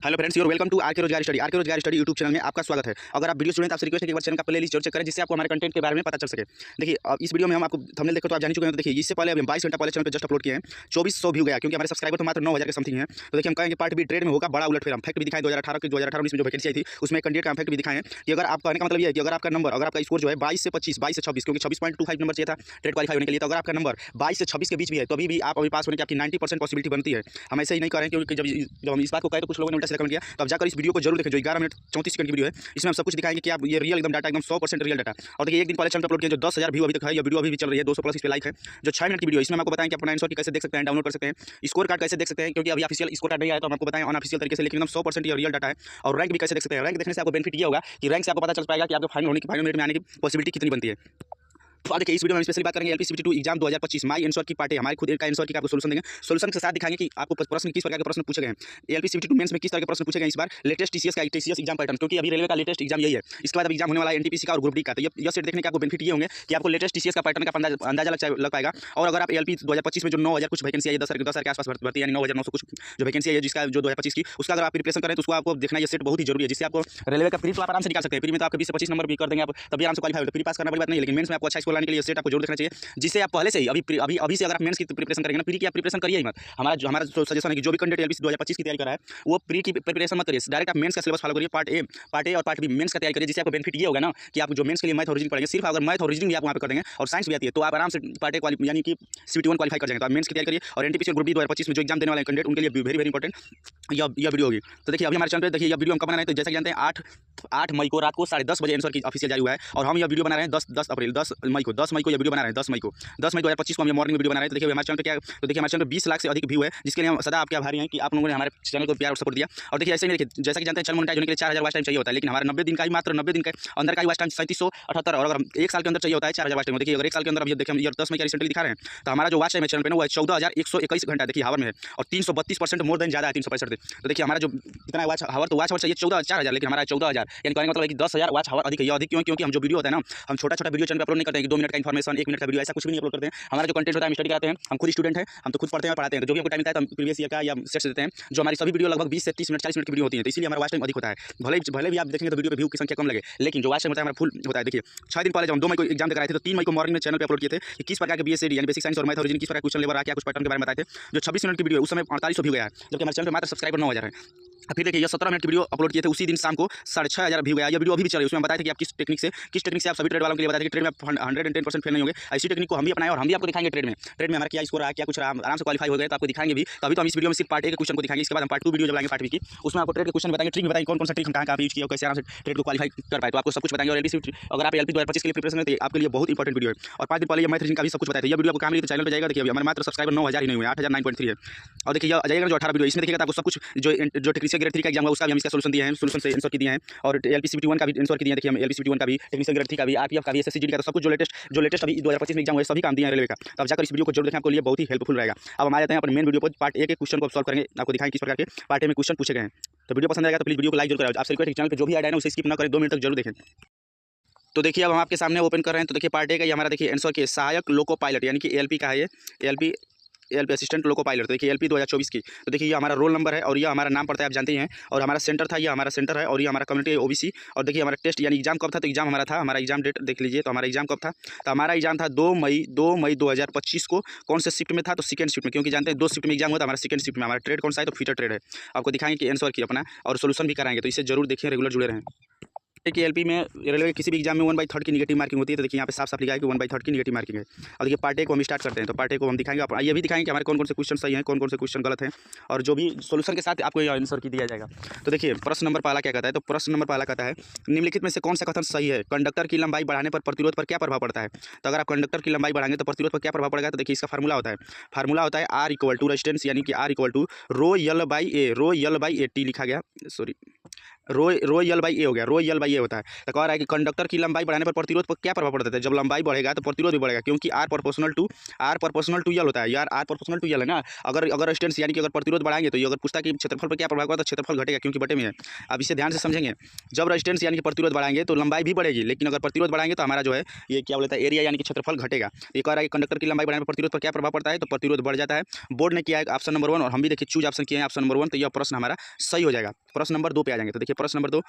Hello friends, your welcome to RK Rojgar study. RK Rojgar study YouTube channel में आपका स्वागत है। अगर आप वीडियो स्टूडेंट, आपसे रिक्वेस्ट है कि एक बार चैनल का प्लेलिस्ट जरूर चेक करें, जिससे आपको हमारे कंटेंट के बारे में पता चल सके। देखिए, इस वीडियो में हम आपको थंबनेल देखो तो आप जान चुके हैं। तो देखिए, इससे पहले अभी हम 22 घंटा पहले चैनल पे जस्ट अपलोड किए हैं, 2400 व्यू गया, क्योंकि हमारे सब्सक्राइबर तो मात्र 9000 के समथिंग हैं। तो देखिए, हम कहेंगे पार्ट बी ट्रेड में होगा बड़ा उलटफेर। हम फैक्ट भी दिखाएं 2018 में जो वैकेंसी आई थी उसमें कैंडिडेट का फैक्ट भी दिखाएं कि अगर आप कहने का मतलब ये है कि अगर आपका नंबर, अगर आपका स्कोर जो है 22 से 25, 22 से 26, क्योंकि 26.25 नंबर चाहिए था ट्रेड क्वालीफाई होने के लिए, तो अगर आपका नंबर 22 से 26 के बीच भी है तो अभी भी आप पास होने की आपकी 90% पॉसिबिलिटी बनती है। हम ऐसे ही नहीं कर रहे हैं, क्योंकि जब हम इस बात को कहें तो कुछ लोगों ने उल्टा सीधा कमेंट किया। तो आप जाकर इस वीडियो को जरूर देखें, जो 11 मिनट 34 सेकंड की वीडियो है। इसमें हम सब कुछ दिखाएंगे कि आप ये रियल एकदम डाटा, एकदम 100% रियल डाटा। और देखिए, एक दिन पहले चैनल पर अपलोड किया जो 10,000 व्यू अभी तक है, ये वीडियो अभी भी चल रही है, 200 प्लस इस पे लाइक है। जो 6 मिनट की वीडियो, इसमें हम आपको बताएं कि अपना आंसर की कैसे देख सकते हैं, डाउनलोड कर सकते हैं, स्कोर कार्ड कैसे देख सकते हैं, क्योंकि अभी ऑफिशियल स्कोर कार्ड नहीं आया तो हम आपको बताएं अनऑफिशियल तरीके से, लेकिन एकदम 100% ये रियल डाटा है। और रैंक भी कैसे देख सकते हैं। रैंक देखने से आपको बेनिफिट ये होगा कि रैंक से आपको पता चल पाएगा कि आपके फाइनल होने की, फाइनल मिनट में आने की पॉसिबिलिटी कितनी बनती है। तो देखिए, इस वीडियो में हम स्पेशली बात करेंगे एलपीसीबीटी2 एग्जाम 2025 माई आंसर की पार्ट है। हमारे खुद का आंसर की आपको सोल्यूशन देंगे। सोल्यूशन के साथ दिखाएंगे कि आपको प्रश्न किस प्रकार के प्रश्न पूछे गए हैं। एलपीसीबीटी2 मेंस में किस तरह के प्रश्न पूछे गए इस बार, लेटेस्ट टीसीएस का एग्जाम पैटर्न, क्योंकि अभी रेलवे का लेटेस्ट एग्जाम यही है। इसके बाद अब एग्जाम होने वाला है एनटीपीसी का और ग्रुप डी का। तो ये सेट देखने के आपको बेनिफिट ये होंगे कि आपको लेटेस्ट टीसीएस का पैटर्न का अंदाजा लग पाएगा। और अगर आप एलपी 2025 में जो 9000 कुछ वैकेंसी आई है, 10,000 के आसपास भर्ती, यानी 9,900 कुछ जो वैकेंसी है, जिसका जो 2025 की, उसका अगर आप प्रिपरेशन करें तो उसको आपको देखना ये सेट बहुत ही जरूरी है, जिससे आपको रेलवे का प्री तो आप आराम से निकाल सकते हैं। प्री में तो आपके 20 से 25 नंबर भी कर देंगे आप, तभी आराम से क्वालीफाई होगा। प्री पास करना बड़ी बात नहीं है, लेकिन मेंस में आपको अच्छा स्कोर लाने के लिए सेट आपको जरूर देखना चाहिए, जिससे आप पहले से ही अभी से अगर आप मेंस की प्रिपरेशन करेंगे ना, प्री की आप प्रिपरेशन करिए ही मत। हमारा जो सजेशन है कि जो भी कैंडिडेट एलपीसी 2025 की तैयारी कर रहा है वो प्री की प्रिपरेशन मत करिए, डायरेक्ट आप मेंस का सिलेबस फॉलो करिए। पार्ट ए और पार्ट बी मेंस का तैयारी करिए, जिससे आपको बेनिफिट ये होगा ना कि आप जो मेंस के लिए मैथ और रीजनिंग पढ़ेंगे, सिर्फ अगर मैथ और रीजनिंग भी आप वहाँ पे कर देंगे और साइंस भी आती है, तो आप आराम से पार्ट ए यानी कि सीटी 1 क्वालीफाई कर जाएंगे। तो आप मेंस की तैयारी करिए। और एनटीपीसी ग्रुप डी 2025 में जो एग्जाम देने वाले कैंडिडेट, उनके लिए वेरी इंपॉर्टेंट यह वीडियो होगी। तो देखिए, अभी हमारे चैनल पे देखिए, यह वीडियो हम कब बना रहे हैं, तो जैसा कि जानते हैं 8 मई को रात को 10:30 बजे आंसर की ऑफिशियल जारी हुआ है। और हम यह वीडियो बना रहे हैं 10 मई को यह वीडियो बना रहे हैं 10 मई 2025 को हम मॉर्निंग में वीडियो बना रहे हैं। तो देखिए, हमारे चैनल पे क्या, तो देखिए, हमारे चैनल पे 20 लाख से अधिक व्यू है, जिसके लिए हम सदा आपके आभारी हैं कि आप लोगों ने हमारे चैनल को प्यार और सपोर्ट दिया। और देखिए, ऐसे ही देखिए, जैसा कि जानते हैं चैनल मोनेटाइज होने के लिए 4000 वॉच टाइम चाहिए होता है, लेकिन हमारा 90 दिन का ही, मात्र 90 दिन के अंदर का ही वॉच टाइम 3778, और अगर 1 साल के अंदर चाहिए होता है 4000 वॉच टाइम। देखिए, अगर 1 साल के अंदर, अभी देखिए हम 10 मई का रिसेंटली दिखा रहे हैं, तो हमारा जो वॉच टाइम है चैनल पे ना, वो 14,121 घंटा देखिए हावर में है, और 332% मोर देन ज़्यादा है 365 दिन। तो देखिए, हमारा जो कितना वॉच हावर, तो वॉच हावर चाहिए 4,000, लेकिन हमारा 14,000, यानी कहने का मतलब है कि 10,000 वॉच हावर अधिक है। अधिक क्यों? क्योंकि हम जो वीडियो होता है ना, हम छोटा वीडियो चैनल पे अपलोड नहीं करते हैं कि 2 मिनट का इन्फॉर्मेशन, 1 मिनट का वीडियो, ऐसा कुछ भी नहीं अपलोड करते हैं। हमारा जो कंटेंट होता है हम स्टडी कराते हैं, हम खुद स्टूडेंट हैं, हम तो खुद पढ़ते हैं और पढ़ाते हैं। तो जो भी हमको टाइम मिलता है तो हम प्रीवियस ईयर का या सेट्स देते हैं। जो हमारी सभी वीडियो लगभग 20 से 30 मिनट, 40 मिनट की वीडियो होती है, तो इसलिए हमारा वॉच टाइम अधिक होता है। भले भी आप देखेंगे तो वीडियो पे व्यू की संख्या कम लगे, लेकिन जो वॉच टाइम होता है हमारा फुल होता है। देखिए, 6 दिन पहले जब हम 2 मई को एग्जाम देकर आए थे, तो 3 मई को मॉर्निंग में चैनल पे अपलोड किए थे कि किस प्रकार के बीएससी यानी बेसिक साइंस और मैथ और रीजनिंग किस प्रकार क्वेश्चन लेकर आ, क्या कुछ पैटर्न के बारे में बताए थे। जो 26 मिनट की वीडियो उस समय 4800 व्यू गया है, जबकि हमारे चैनल पे मात्र सब्सक्राइबर 9000 है। फिर देखिए, ये 17 मिनट की वीडियो अपलोड किए थे, उसी दिन शाम को 6500 व्यू गया। ये वीडियो अभी भी चल रही है। उसमें हम बताए थे कि आप किस टेक्निक से आप सभी ट्रेड वालों के लिए बताए थे कि ट्रेड में 110% फेल नहीं होंगे। ऐसी टेक्निक को हम भी अपनाएं और हम भी आपको दिखाएंगे ट्रेड में हमारा क्या स्कोर रहा, क्या कुछ रहा, आराम से क्वालीफाई हो गए तो आपको दिखाएंगे भी। तो अभी तो हम इस वीडियो में सिर्फ पार्ट ए के क्वेश्चन को दिखाएंगे, इसके बाद हम पार्ट 2 वीडियो जब लाएंगे पार्ट बी की, उसमें आपको ट्रेड के क्वेश्चन बताएंगे, ट्रिक बताएंगे, कौन सा ट्रिक हम कहाँ यूज किया और कैसे आराम से ट्रेड को क्वालीफाई कर पाए, तो आपको सब कुछ बताएंगे। और एलपी अगर आप एलपी 2025 के लिए प्रिपरेशन करते हैं, आपके लिए बहुत इंपॉर्टेंट वीडियो है। और 5 दिन पहले ये मैथ रीजनिंग का भी सब कुछ बताया था। ये वीडियो आपको काम मिली तो चैनल पे जाएगा। देखिए, हमारे मात्र सब्सक्राइबर 9000 ही नहीं हुए, 8009.3 है। और देखिए, ये जाएगा जो 18 वीडियो, इसमें देखिएगा तो आपको सब कुछ जो टेक्निकल ग्रेड 3 का एग्जाम हुआ उसका भी हम इसका सोल्यूशन दिए हैं, सोल्यूशन से आंसर की दिए हैं। और एलपीसीबीटी 1 का भी आंसर की दिए हैं। देखिए, हम एलपीसीबीटी 1 का भी, टेक्निकल ग्रेड 3 का भी, आरपीएफ का भी, एसएससी का, तो सब कुछ जो लेटेस्ट अभी 2025 में एग्जाम हुआ है सभी काम दिए हैं रेलवे का। तो आप जाकर इस वीडियो को जरूर देखें, आपको लिए बहुत ही हेल्पफुल रहेगा। अब हम आ जाते हैं अपने मेन वीडियो पर। पार्ट ए के क्वेश्चन को सॉल्व करेंगे, आपको दिखाएंगे किस प्रकार के पार्ट ए में क्वेश्चन पूछे गए हैं। तो वीडियो पसंद आएगा तो प्लीज वीडियो को लाइक जरूर करें। आपसे रिक्वेस्ट है, चैनल पे जो भी ऐड है ना उसे स्किप ना करें, 2 मिनट तक जरूर देखें। तो देखिए, अब हम आपके सामने ओपन कर रहे हैं। तो देखिए, पार्ट ए का ये हमारा देखिए आंसर के सहायक लोको पायलट, यानी कि एलपी का है ये, एलपी असिस्टेंट लोको पायलट। तो देखिए, एलपी 2024 की। तो देखिए, ये हमारा रोल नंबर है और ये हमारा नाम पड़ता है, आप जानते हैं। और हमारा सेंटर था, ये हमारा सेंटर है, और ये हमारा कम्युनिटी ओबीसी। और देखिए, हमारा टेस्ट यानी एग्जाम कब था, तो एग्जाम हमारा था, हमारा एग्जाम डेट देख लीजिए। तो हमारा एग्जाम कब था, तो हमारा एग्जाम था 2 मई 2025 को। कौन से शिफ्ट में था, तो सेकंड शिफ्ट में, क्योंकि जानते हैं 2 शिफ्ट में एग्जाम हुआ था। हमारा सेकंड शिफ्ट में हमारा ट्रेड कौन सा है, तो फीटर ट्रेड है। आपको दिखाएंगे कि आंसर की अपना और सोल्यूशन भी कराएंगे, तो इसे जरूर देखिए, रेगुलर जुड़े रहें। देखिए, एलपी में रेलवे किसी भी एग्जाम में 1/3 की नेगेटिव मार्किंग होती है। तो देखिए, यहाँ पे साफ लिखा है कि 1/3 की नेगेटिव मार्किंग है। और देखिए, पार्ट ए को हम स्टार्ट करते हैं। तो पार्ट ए को हम दिखाएंगे, आप ये भी दिखाएंगे कि हमारे कौन से क्वेश्चन सही हैं, कौन से क्वेश्चन गलत हैं, और जो भी सोल्यूशन के साथ आपको ये आंसर की दिया जाएगा। तो देखिए, प्रश्न नंबर पहला क्या कहता है, तो प्रश्न नंबर पहला कहता है, निम्नलिखित में से कौन सा कथन सही है, कंडक्टर की लंबाई बढ़ाने पर प्रतिरोध पर क्या प्रभाव पड़ता है। तो अगर आप कंडक्टर की लंबाई बढ़ाएंगे तो प्रतिरोध पर क्या प्रभाव पड़ेगा, तो देखिए, इसका फार्मूला होता है R = रेजिस्टेंस, यानी कि R = rho l by a t लिखा गया, सॉरी रो यल बाई ए हो गया, रो यल बाई ए होता है। तो कह रहा है कि कंडक्टर की लंबाई बढ़ाने पर प्रतिरोध पर क्या प्रभाव पड़ता है? जब लंबाई बढ़ेगा तो प्रतिरोध भी बढ़ेगा, क्योंकि आर प्रोपोर्शनल टू यल होता है यार, आर प्रोपोर्शनल टू यल है ना। अगर रेजिस्टेंस यानी कि अगर प्रतिरोध बढ़ाएंगे तो ये अगर पूछता कि क्षेत्रफल पर क्या प्रभाव पड़ता है, क्षेत्रफल घटेगा क्योंकि बटे में है। अब इसे ध्यान से समझेंगे, जब रेजिस्टेंस यानी कि प्रतिरोध बढ़ाएंगे तो लंबाई भी बढ़ेगी, लेकिन अगर प्रतिरोध बढ़ाएंगे तो हमारा जो है ये क्या बोलता है एरिया यानी कि क्षेत्रफल घटेगा। ये कह रहा है कि कंडक्टर की लंबाई बढ़ाने पर प्रतिरोध पर क्या प्रभाव पड़ता है, तो प्रतिरोध बढ़ जाता है। बोर्ड ने किया है ऑप्शन नंबर 1 और हम भी देखिए चूज ऑप्शन किए हैं ऑप्शन नंबर 1, तो यह प्रश्न हमारा सही हो जाएगा। प्रश्न नंबर 2 पे आ जाएंगे। तो देखिए प्रश्न नंबर 2,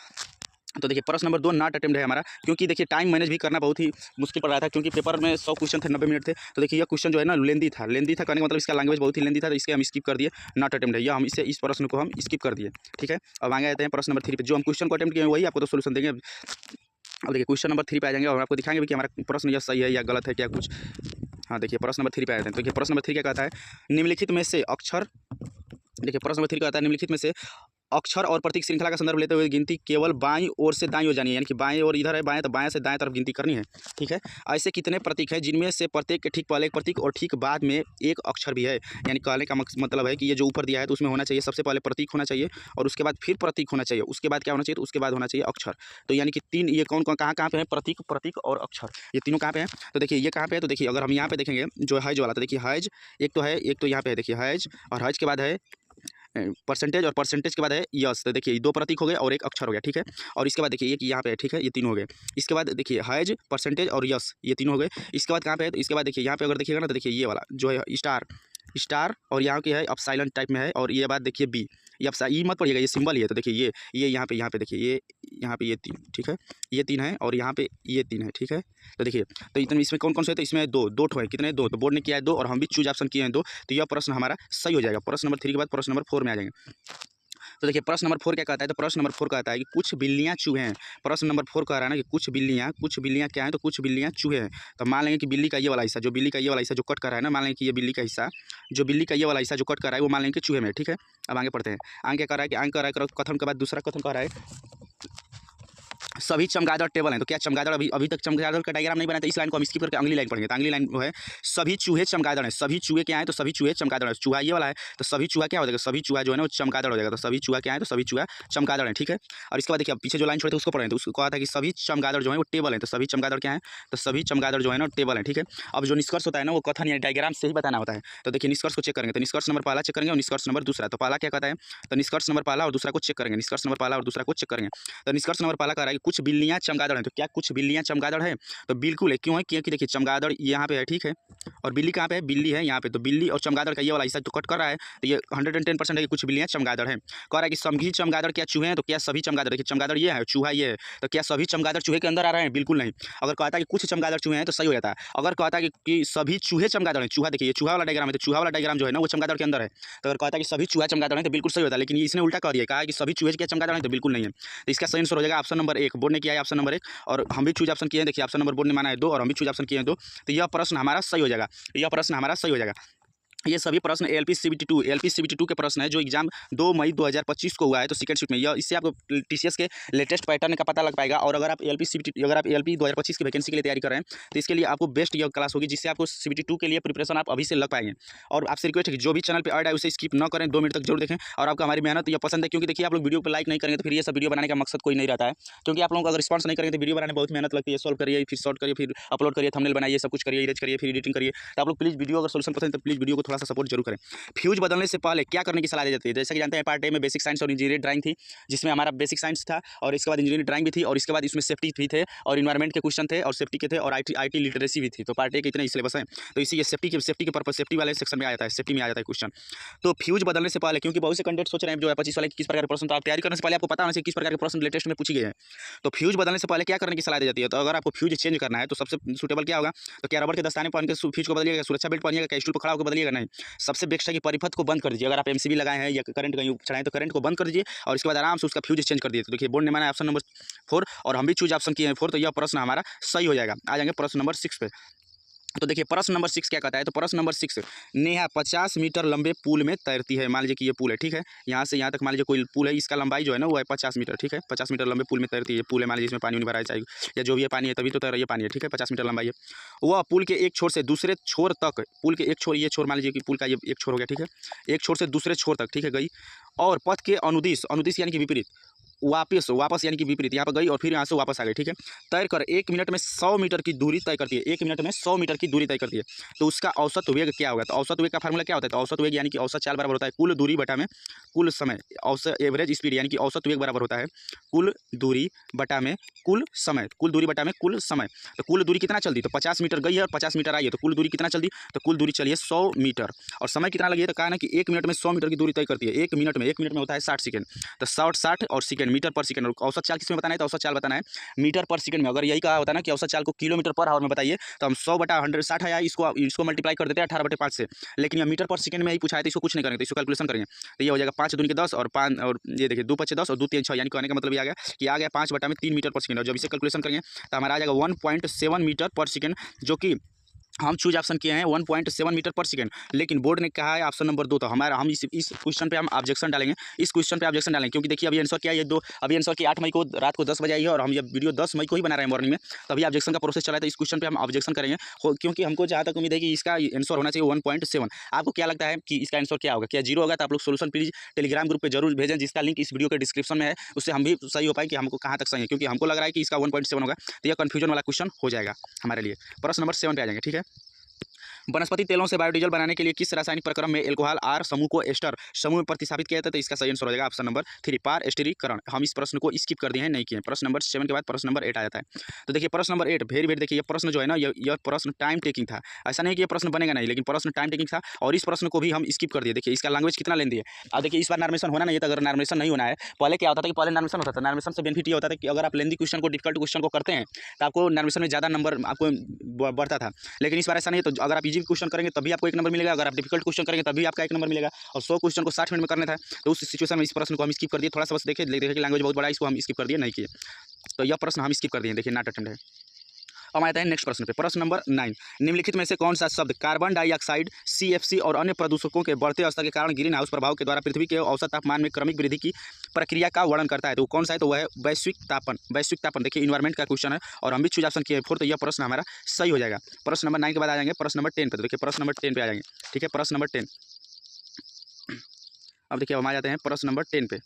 तो देखिए प्रश्न नंबर 2 नॉट अटेम्प्ट है हमारा, क्योंकि देखिए टाइम मैनेज भी करना बहुत ही मुश्किल पड़ रहा था, क्योंकि पेपर में 100 क्वेश्चन थे, 90 मिनट थे। तो देखिए यह क्वेश्चन जो है ना लेंदी था कहने का मतलब इसका लैंग्वेज बहुत ही लेंदी था, तो इसके हम स्किप कर दिए, नॉट अटेम्प्ट है, यह हम इस प्रश्न को हम स्किप कर दिए। ठीक है, अब आगे आते हैं प्रश्न नंबर 3 पे। जो हम क्वेश्चन को अटेम्प्ट किए वही आपको तो सोल्यूशन देंगे। अब देखिए क्वेश्चन नंबर 3 पे आ जाएंगे और आपको दिखाएंगे भी कि हमारा प्रश्न यह सही है या गलत है क्या कुछ। हाँ देखिए प्रश्न नंबर 3 पे आते हैं। तो देखिए प्रश्न नंबर 3 क्या कहता है, निम्नलिखित में से अक्षर, देखिए प्रश्न नंबर 3 कहता है निम्नलिखित में से अक्षर और प्रतीक श्रृंखला का संदर्भ लेते हुए गिनती केवल बाईं ओर से दाईं ओर जानी है, यानी कि बाएं ओर इधर है बाएं, तो बाएं से दाएं तरफ गिनती करनी है। ठीक है, ऐसे कितने प्रतीक हैं जिनमें से प्रत्येक के ठीक पहले एक प्रतीक और ठीक बाद में एक अक्षर भी है। यानी कहने का मतलब है कि ये जो ऊपर दिया है तो उसमें होना चाहिए सबसे पहले प्रतीक होना चाहिए और उसके बाद फिर प्रतीक होना चाहिए, उसके बाद क्या होना चाहिए, तो उसके बाद होना चाहिए अक्षर। तो यानी कि तीन, ये कौन कौन कहाँ पे है, प्रतीक, प्रतीक और अक्षर, ये तीनों कहाँ पे हैं। तो देखिए ये कहाँ पे है, तो देखिए अगर हम यहाँ पे देखेंगे जो हैज वाला, तो देखिए हैज एक तो है, एक तो यहाँ पे है देखिए हैज, और हैज के बाद है परसेंटेज, और परसेंटेज के बाद है यस। तो देखिए दो प्रतीक हो गए और एक अक्षर हो गया। ठीक है, और इसके बाद देखिए एक यहाँ पे है, ठीक है, ये तीन हो गए। इसके बाद देखिए हैज, परसेंटेज और यस, ये तीन हो गए। इसके बाद कहाँ पे है, तो इसके बाद देखिए यहाँ पे अगर देखिएगा ना तो देखिए ये वाला जो है स्टार और यहाँ की है अपसाइलन टाइप में है, और ये बात देखिए बी, ये ई मत पड़िएगा, ये सिंबल ही है। तो देखिए ये यहाँ पे देखिए ये यहाँ पे ये तीन, ठीक है, ये तीन है और यहाँ पे ये तीन है। ठीक है, तो देखिए तो इतने इसमें कौन कौन से है, तो इसमें दो ठो है, कितने, दो। तो बोर्ड ने किया है 2 और हम भी चूज ऑप्शन किए हैं 2, तो यह प्रश्न हमारा सही हो जाएगा। प्रश्न नंबर 3 के बाद प्रश्न नंबर 4 में आ जाएंगे। तो देखिए प्रश्न नंबर 4 क्या कहता है, तो प्रश्न नंबर 4 कहता है कि कुछ बिल्लियाँ चूहे हैं। प्रश्न नंबर 4 कह रहा है ना कि कुछ बिल्लियाँ क्या हैं, तो कुछ बिल्लियाँ चूहे हैं। तो मान लेंगे कि बिल्ली का ये वाला हिस्सा, जो बिल्ली का ये वाला हिस्सा जो कट कर रहा है ना, मान लेंगे कि ये बिल्ली का हिस्सा, जो बिल्ली का ये वाला हिस्सा जो कट कर रहा है वो मान लेंगे कि चूहे में। ठीक है, अब आगे पढ़ते हैं। आगे क्या कर रहा है कि आगे कर रहा है कथन के बाद दूसरा कथन कह रहा है सभी चमगादड़ टेबल हैं। तो क्या चमगादड़ अभी तक चमगादड़ का डायग्राम नहीं बना था, इस लाइन को हम स्किप करके अगली लाइन पढ़ेंगे। तो अगली लाइन वो है सभी चूहे चमगादड़ हैं। सभी चूहे क्या है, तो सभी चूहे चमगादड़ है। चूहा ये वाला है तो सभी चूहा क्या हो जाएगा, सभी चूहा जो है ना वो चमगादड़ हो जाएगा। तो सभी चूहा क्या है, तो सभी चूहा चमगादड़ है। ठीक है, और इसके बाद देखिए पीछे जो लाइन छोड़े थे उसको पढ़ें, तो उसको कहा था कि सभी चमगादड़ जो है वो टेबल है। तो सभी चमगादड़ क्या है, तो सभी चमगादड़ जो है ना टेबल है। ठीक है, अब जो निष्कर्ष होता है ना वो कथन या डायग्राम से ही बताना होता है। तो देखिए निष्कर्ष को चेक करेंगे, तो निष्कर्ष नंबर पहला चेक करेंगे और निष्कर्ष नंबर दूसरा। तो पहला क्या कहता है, तो निष्कर्ष नंबर पहला और दूसरा को चेक करेंगे, निष्कर्ष नंबर पहला और दूसरा को चेक करेंगे। तो निष्कर्ष नंबर पहला कह रहा है कि कुछ बिल्लियाँ चमगादड़ हैं। तो क्या कुछ बिल्लियाँ चमगादड़ है, तो बिल्कुल है। क्यों है, क्योंकि देखिए चमगादड़ यहाँ पे है, ठीक है, और बिल्ली कहाँ पे है, बिल्ली है यहाँ पे। तो बिल्ली और चमगादड़ का ये वाला हिस्सा तो कट कर रहा है, तो ये 110% है कि कुछ बिल्लियाँ चमगादड़ हैं। कह रहा है कि सभी चमगादड़ क्या चूहे हैं, तो क्या सभी चमगादड़, देखिए चमगादड़ ये है, चूहा ये है, तो क्या सभी चमगादड़ चूहे के अंदर आ रहे हैं, बिल्कुल नहीं। अगर कहता है कि कुछ चमगादड़ चूहे हैं तो सही हो जाता है। अगर कहता है कि सभी चूहे चमगादड़ हैं, चूहा देखिए ये चूहा वाला डायग्राम है, तो चूहा वाला डायग्राम जो है ना वो चमगादड़ के अंदर है। तो अगर कहता है कि सभी चूहा चमगादड़ हैं तो बिल्कुल सही होता है, लेकिन इसने उल्टा कह दिया, कहा कि सभी चूहे क्या चमगादड़ हैं, तो बिल्कुल नहीं है। तो इसका सही आंसर हो जाएगा ऑप्शन नंबर 1। बोर्ड ने किया है ऑप्शन नंबर 1 और हम भी चूज ऑप्शन किए हैं। देखिए ऑप्शन नंबर बोर्ड ने माना है 2 और हम भी चूज ऑप्शन किए हैं 2, तो यह प्रश्न हमारा सही हो जाएगा, यह प्रश्न हमारा सही हो जाएगा। ये सभी प्रश्न एलपी सीबीटी 2 के प्रश्न है जो एग्जाम 2 मई 2025 को हुआ है। तो सेकंड शिफ्ट में यह, इससे आपको टीसीएस के लेटेस्ट पैटर्न का पता लग पाएगा। और अगर आप एलपी 2025 की वैकेंसी के लिए तैयारी कर रहे हैं तो इसके लिए आपको बेस्ट यह क्लास होगी, जिससे आपको सीबीटी 2 के लिए प्रिपरेशन आप अभी से लग पाएंगे। और आपसे रिक्वेस्ट है कि जो भी चैनल पर ऐड है उसे स्किप न करें, 2 मिनट तक जरूर देखें। और आपको हमारी मेहनत यह पसंद है, क्योंकि देखिए आप लोग वीडियो पर लाइक नहीं करेंगे तो फिर ये सब वीडियो बनाने का मकसद कोई नहीं रहता है। क्योंकि आप लोगों को अगर रिस्पॉन्स नहीं करेंगे तो वीडियो बनाने बहुत मेहनत लगती है। सॉल्व करिए, फिर शॉर्ट करिए, फिर अपलोड करिए, थंबनेल बनाइए, सब कुछ करिए, इरेज करिए, फिर एडिटिंग करिए। तो आप लोग प्लीज़ वीडियो अगर सोल्यूशन पसंद है तो प्लीज़ वीडियो को थोड़ा सा सपोर्ट जरूर करें। फ्यूज बदलने से पहले क्या करने की सलाह दी जाती है, जैसे कि जानते हैं पार्ट ए में बेसिक साइंस और इंजीनियरिंग ड्राइंग थी, जिसमें हमारा बेसिक साइंस था और इसके बाद इंजीनियरिंग ड्राइंग भी थी, और इसके बाद इसमें सेफ्टी भी थे और इन्वायरमेंट के क्वेश्चन थे और सेफ्टी के थे और आईटी लिटरेसी भी थी। तो पार्ट ए के इतने सिलेबस हैं, तो इसी सेफ्टी के पर्पज, सेफ्टी वाले सेक्शन में आ जाता है, सेफ्टी में आ जाता है क्वेश्चन। तो फ्यूज बदलने से पहले, क्योंकि बहुत से कैंडिडेट सोच रहे हैं जो है 25 वाले किस प्रकार के प्रश्न, तो आप तैयारी करने से पहले आपको पता होना चाहिए किस प्रकार के प्रश्न लेटेस्ट में पूछे गए हैं। तो फ्यूज बदलने से पहले क्या करने की सलाह दी जाती है, तो अगर आपको फ्यूज चेंज करना है तो सबसे सूटेबल क्या होगा, तो क्या रबड़ के दस्ताने पहन के फ्यूज को बदलिएगा, सुरक्षा बेल्ट पहनिएगा, क्या स्टूल पर खड़ा होकर बदलिएगा, नहीं। सबसे बेस्ट है कि परिपथ को बंद कर दीजिए। अगर आप एमसीबी लगाए हैं या करंट कहीं चलाएं तो करंट को बंद कर दीजिए और इसके बाद आराम से उसका फ्यूज चेंज कर दीजिए। तो देखिए बोर्ड ने माना ऑप्शन नंबर 4 और हम भी चूज ऑप्शन किए हैं 4, तो यह प्रश्न हमारा सही हो जाएगा। आ जाएंगे प्रश्न नंबर 6 पे। तो देखिए प्रश्न नंबर 6 क्या कहता है, तो प्रश्न नंबर 6, नेहा 50 मीटर लंबे पुल में तैरती है। मान लीजिए कि ये पुल है, ठीक है, यहाँ से यहाँ तक मान लीजिए कोई पुल है, इसका लंबाई जो है ना वो है 50 मीटर, ठीक है, 50 मीटर लंबे पुल में तैरती है। पुल है, मान लीजिए इसमें पानी उनी भरा है चाहिए या जो भी है पानी है, तभी तो तैर रही है पानी है, ठीक है, 50 मीटर लंबाई है। वह पुल के एक छोर से दूसरे छोर तक, पुल के एक छोर, ये छोर मान लीजिए कि पुल का ये एक छोर हो गया, ठीक है, एक छोर से दूसरे छोर तक, ठीक है, गई और पथ के अनुदिश यानी कि विपरीत, वापस यानी कि विपरीत यहाँ पर गई और फिर यहाँ से वापस आ गई, ठीक है। तैर कर 1 मिनट में 100 मीटर की दूरी तय करती है, 1 मिनट में 100 मीटर की दूरी तय करती है, तो उसका औसत वेग क्या होगा? तो औसत वेग का फार्मूला क्या होता है? तो औसत वेग यानी कि औसत चाल बराबर होता है कुल दूरी बटा में कुल समय, औसत एवरेज स्पीड यानी कि औसत वेग बराबर होता है कुल दूरी बटा में कुल समय, कुल दूरी बटा में कुल समय। तो कुल दूरी कितना चल दी? तो 50 मीटर गई है और 50 मीटर आई है, तो कुल दूरी कितना चल दी? तो कुल दूरी चली है 100 मीटर। और समय कितना लगी है? तो कहा ना कि 1 मिनट में 100 मीटर की दूरी तय करती है, 1 मिनट में होता है 60 सेकंड, तो 60 और सेकंड, मीटर पर सेकंड। और औसत चाल किसमें बताना है? तो औसत चाल बताना है मीटर पर सेकंड में। अगर यही कहा होता ना कि औसत चाल को किलोमीटर पर आवर में बताइए, तो हम 100/160 है, इसको मल्टीप्लाई कर देते हैं 18/5 से। लेकिन ये मीटर पर सेकंड में ही पूछा है, तो इसको कुछ नहीं करेंगे, तो इसको कैलकुलेशन करेंगे, तो ये हो जाएगा 5 दूनी के 10 और 5 और ये देखिए 2 5 10 और 2 3 6, यानी कहने का मतलब ये आ गया कि आ गया 5/3 मीटर पर सेकंड। और जब इसे कैलकुलेशन करेंगे तो हमारा आ जाएगा 1.7 मीटर पर सेकंड, जो कि हम चूज ऑप्शन किए हैं 1.7 मीटर पर सेकंड। लेकिन बोर्ड ने कहा है ऑप्शन नंबर 2, तो हमारा हम इस क्वेश्चन पे हम ऑब्जेक्शन डालेंगे, इस क्वेश्चन पे ऑब्जेक्शन डालेंगे, क्योंकि देखिए अभी आंसर क्या है, अभी आंसर की 8 मई को रात को 10 बजे आई है और हम ये वीडियो 10 मई को ही बना रहे हैं मॉर्निंग में, तो अभी ऑब्जेक्शन का प्रोसेस चला है, तो इस क्वेश्चन पे हम ऑब्जेक्शन करेंगे, क्योंकि हमको जहाँ तक उम्मीद है कि इसका आंसर होना चाहिए 1.7। आपको क्या लगता है कि इसका आंसर क्या होगा? क्या 0 होगा? तो आप लोग सोल्यूशन प्लीज टेलीग्राम ग्रुप पर जरूर भेजें, जिसका लिंक इस वीडियो के डिस्क्रिप्शन में है, उससे हम भी सही हो पाए कि हमको कहाँ तक सही है, क्योंकि हमको लग रहा है कि इसका 1.7 होगा, तो यह कन्फ्यूजन वाला क्वेश्चन हो जाएगा हमारे लिए। प्रश्न नंबर 7 पे आ जाएंगे, ठीक है। वनस्पति तेलों से बायोडीजल बनाने के लिए किस रासायनिक प्रक्रम में एल्कोहल आर समूह को एस्टर समूह में प्रतिस्थापित किया जाता है? तो इसका सही आंसर हो जाएगा ऑप्शन नंबर 3, पार एस्टरीकरण। हम इस प्रश्न को स्किप कर दिए हैं, नहीं किए। प्रश्न नंबर 7 के बाद प्रश्न नंबर 8 आ जाता है। तो देखिए प्रश्न नंबर 8 वेरी देखिए, ये प्रश्न जो है ना, यह प्रश्न टाइम टेकिंग था। ऐसा नहीं कि ये प्रश्न बनेगा नहीं, लेकिन प्रश्न टाइम टेकिंग था और इस प्रश्न को भी हम स्किप कर दिए। देखिए इसका लैंग्वेज कितना लेंदी है। अब देखिए इस बार नॉर्मेशन होना नहीं है, तो अगर नॉर्मेशन नहीं होना है, पहले क्या होता था कि पहले नॉर्मेशन होता था। नॉर्मेशन से बेनिफिट ये होता था कि अगर आप लेंदी क्वेश्चन को, डिफिकल्ट क्वेश्चन को करते हैं, तो आपको नॉर्मेशन में ज़्यादा नंबर आपको बढ़ता था। लेकिन इस बार ऐसा नहीं है, तो अगर आप इजी क्वेश्चन करेंगे तभी आपको 1 नंबर मिलेगा, अगर आप डिफिकल्ट क्वेश्चन करेंगे तभी आपका 1 नंबर मिलेगा। और 100 क्वेश्चन को 60 मिनट में करना था, तो उस सिचुएशन में इस प्रश्न को हम स्किप कर दिए। थोड़ा सा बस देखिए कि लैंग्वेज बहुत बड़ा है, इसको हम स्किप कर दिए, नहीं किए, तो यह प्रश्न हम स्किप कर दिए। देखिए नॉट अटेम्प्ट है। अब आते हैं नेक्स्ट प्रश्न पे। प्रश्न नंबर 9, निम्नलिखित में से कौन सा शब्द कार्बन डाइऑक्साइड, CFC और अन्य प्रदूषकों के बढ़ते स्तर के कारण ग्रीन हाउस प्रभाव के द्वारा पृथ्वी के औसत तापमान में क्रमिक वृद्धि की प्रक्रिया का वर्णन करता है? तो कौन सा है? तो वह है वैश्विक तापन। वैश्विक तापन देखिए इन्वायरमेंट का क्वेश्चन है और हम भी चूज ऑप्शन किए 4, तो यह प्रश्न हमारा सही हो जाएगा। प्रश्न नंबर 9 के बाद आ जाएंगे प्रश्न नंबर 10 पे। तो देखिए प्रश्न नंबर 10 पे आ जाएंगे, ठीक है। प्रश्न नंबर 10, अब देखिए हम आ जाते हैं प्रश्न नंबर 10 पे।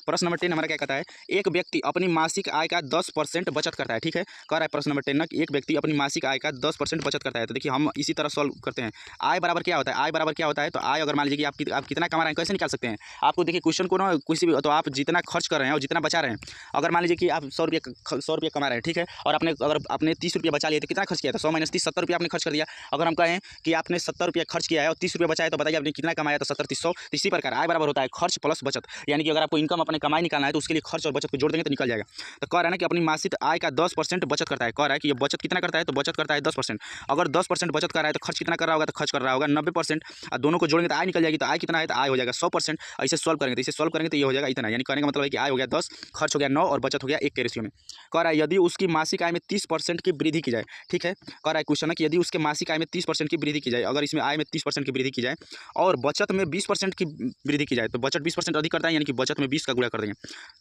प्रश्न नंबर 10 हमारा क्या कहता है? एक व्यक्ति अपनी मासिक आय का 10% बचत करता है, ठीक है। कह रहा है प्रश्न नंबर 10 ना कि एक व्यक्ति अपनी मासिक आय का 10% बचत करता है। तो देखिए हम इसी तरह सॉल्व करते हैं। आय बराबर क्या होता है? आय बराबर क्या होता है? तो आय अगर मान लीजिए कि आप कितना कमा रहे हैं, कैसे निकाल सकते हैं? आपको देखिए क्वेश्चन को ना किसी भी, तो आप जितना खर्च कर रहे हैं और जितना बचा रहे हैं, अगर मान लीजिए कि आप 100 रुपये कमा रहे हैं, ठीक है, और अगर आपने 30 रुपये बचा लिए, तो कितना खर्च किया था? 100 - 30 70 रुपये आपने खर्च कर दिया। अगर हम कहें कि आपने 70 रुपये खर्च किया है और 30 रुपये बचाए, तो बताइए आपने कितना कमाया? तो 70 30 100। इसी प्रकार आय बराबर होता है खर्च प्लस बचत, यानी कि अगर आपको इनकम अपने कमाई निकालना है, तो उसके लिए खर्च और बचत को जोड़ देंगे तो निकल जाएगा। तो कह रहा है ना कि अपनी मासिक आय का 10% बचत करता है। कह रहा है कि ये बचत कितना करता है? तो बचत करता है 10%। अगर 10% बचत कर रहा है, तो खर्च कितना कर रहा होगा? तो खर्च कर रहा होगा 90%। और दोनों को जोड़ेंगे तो आय निकल जाएगी। तो आय कितना है? तो आय हो जाएगा 100%। इसे सॉल्व करेंगे तो ये हो जाएगा इतना, यानी कहने का मतलब है कि आय हो गया 10, खर्च हो गया 9 और बचत हो गया 1 के रेशियो में। कह रहा है यदि उसकी मासिक आय में 30% की वृद्धि की जाए, ठीक है। कह रहा है क्वेश्चन है कि यदि उसके मासिक आय में 30% की वृद्धि की जाए, अगर इसमें आय में 30% की वृद्धि की जाए और बचत में 20% की वृद्धि की जाए, तो बचत 20% अधिक करता है, यानी कि बचत में 20 का गुणा कर देंगे,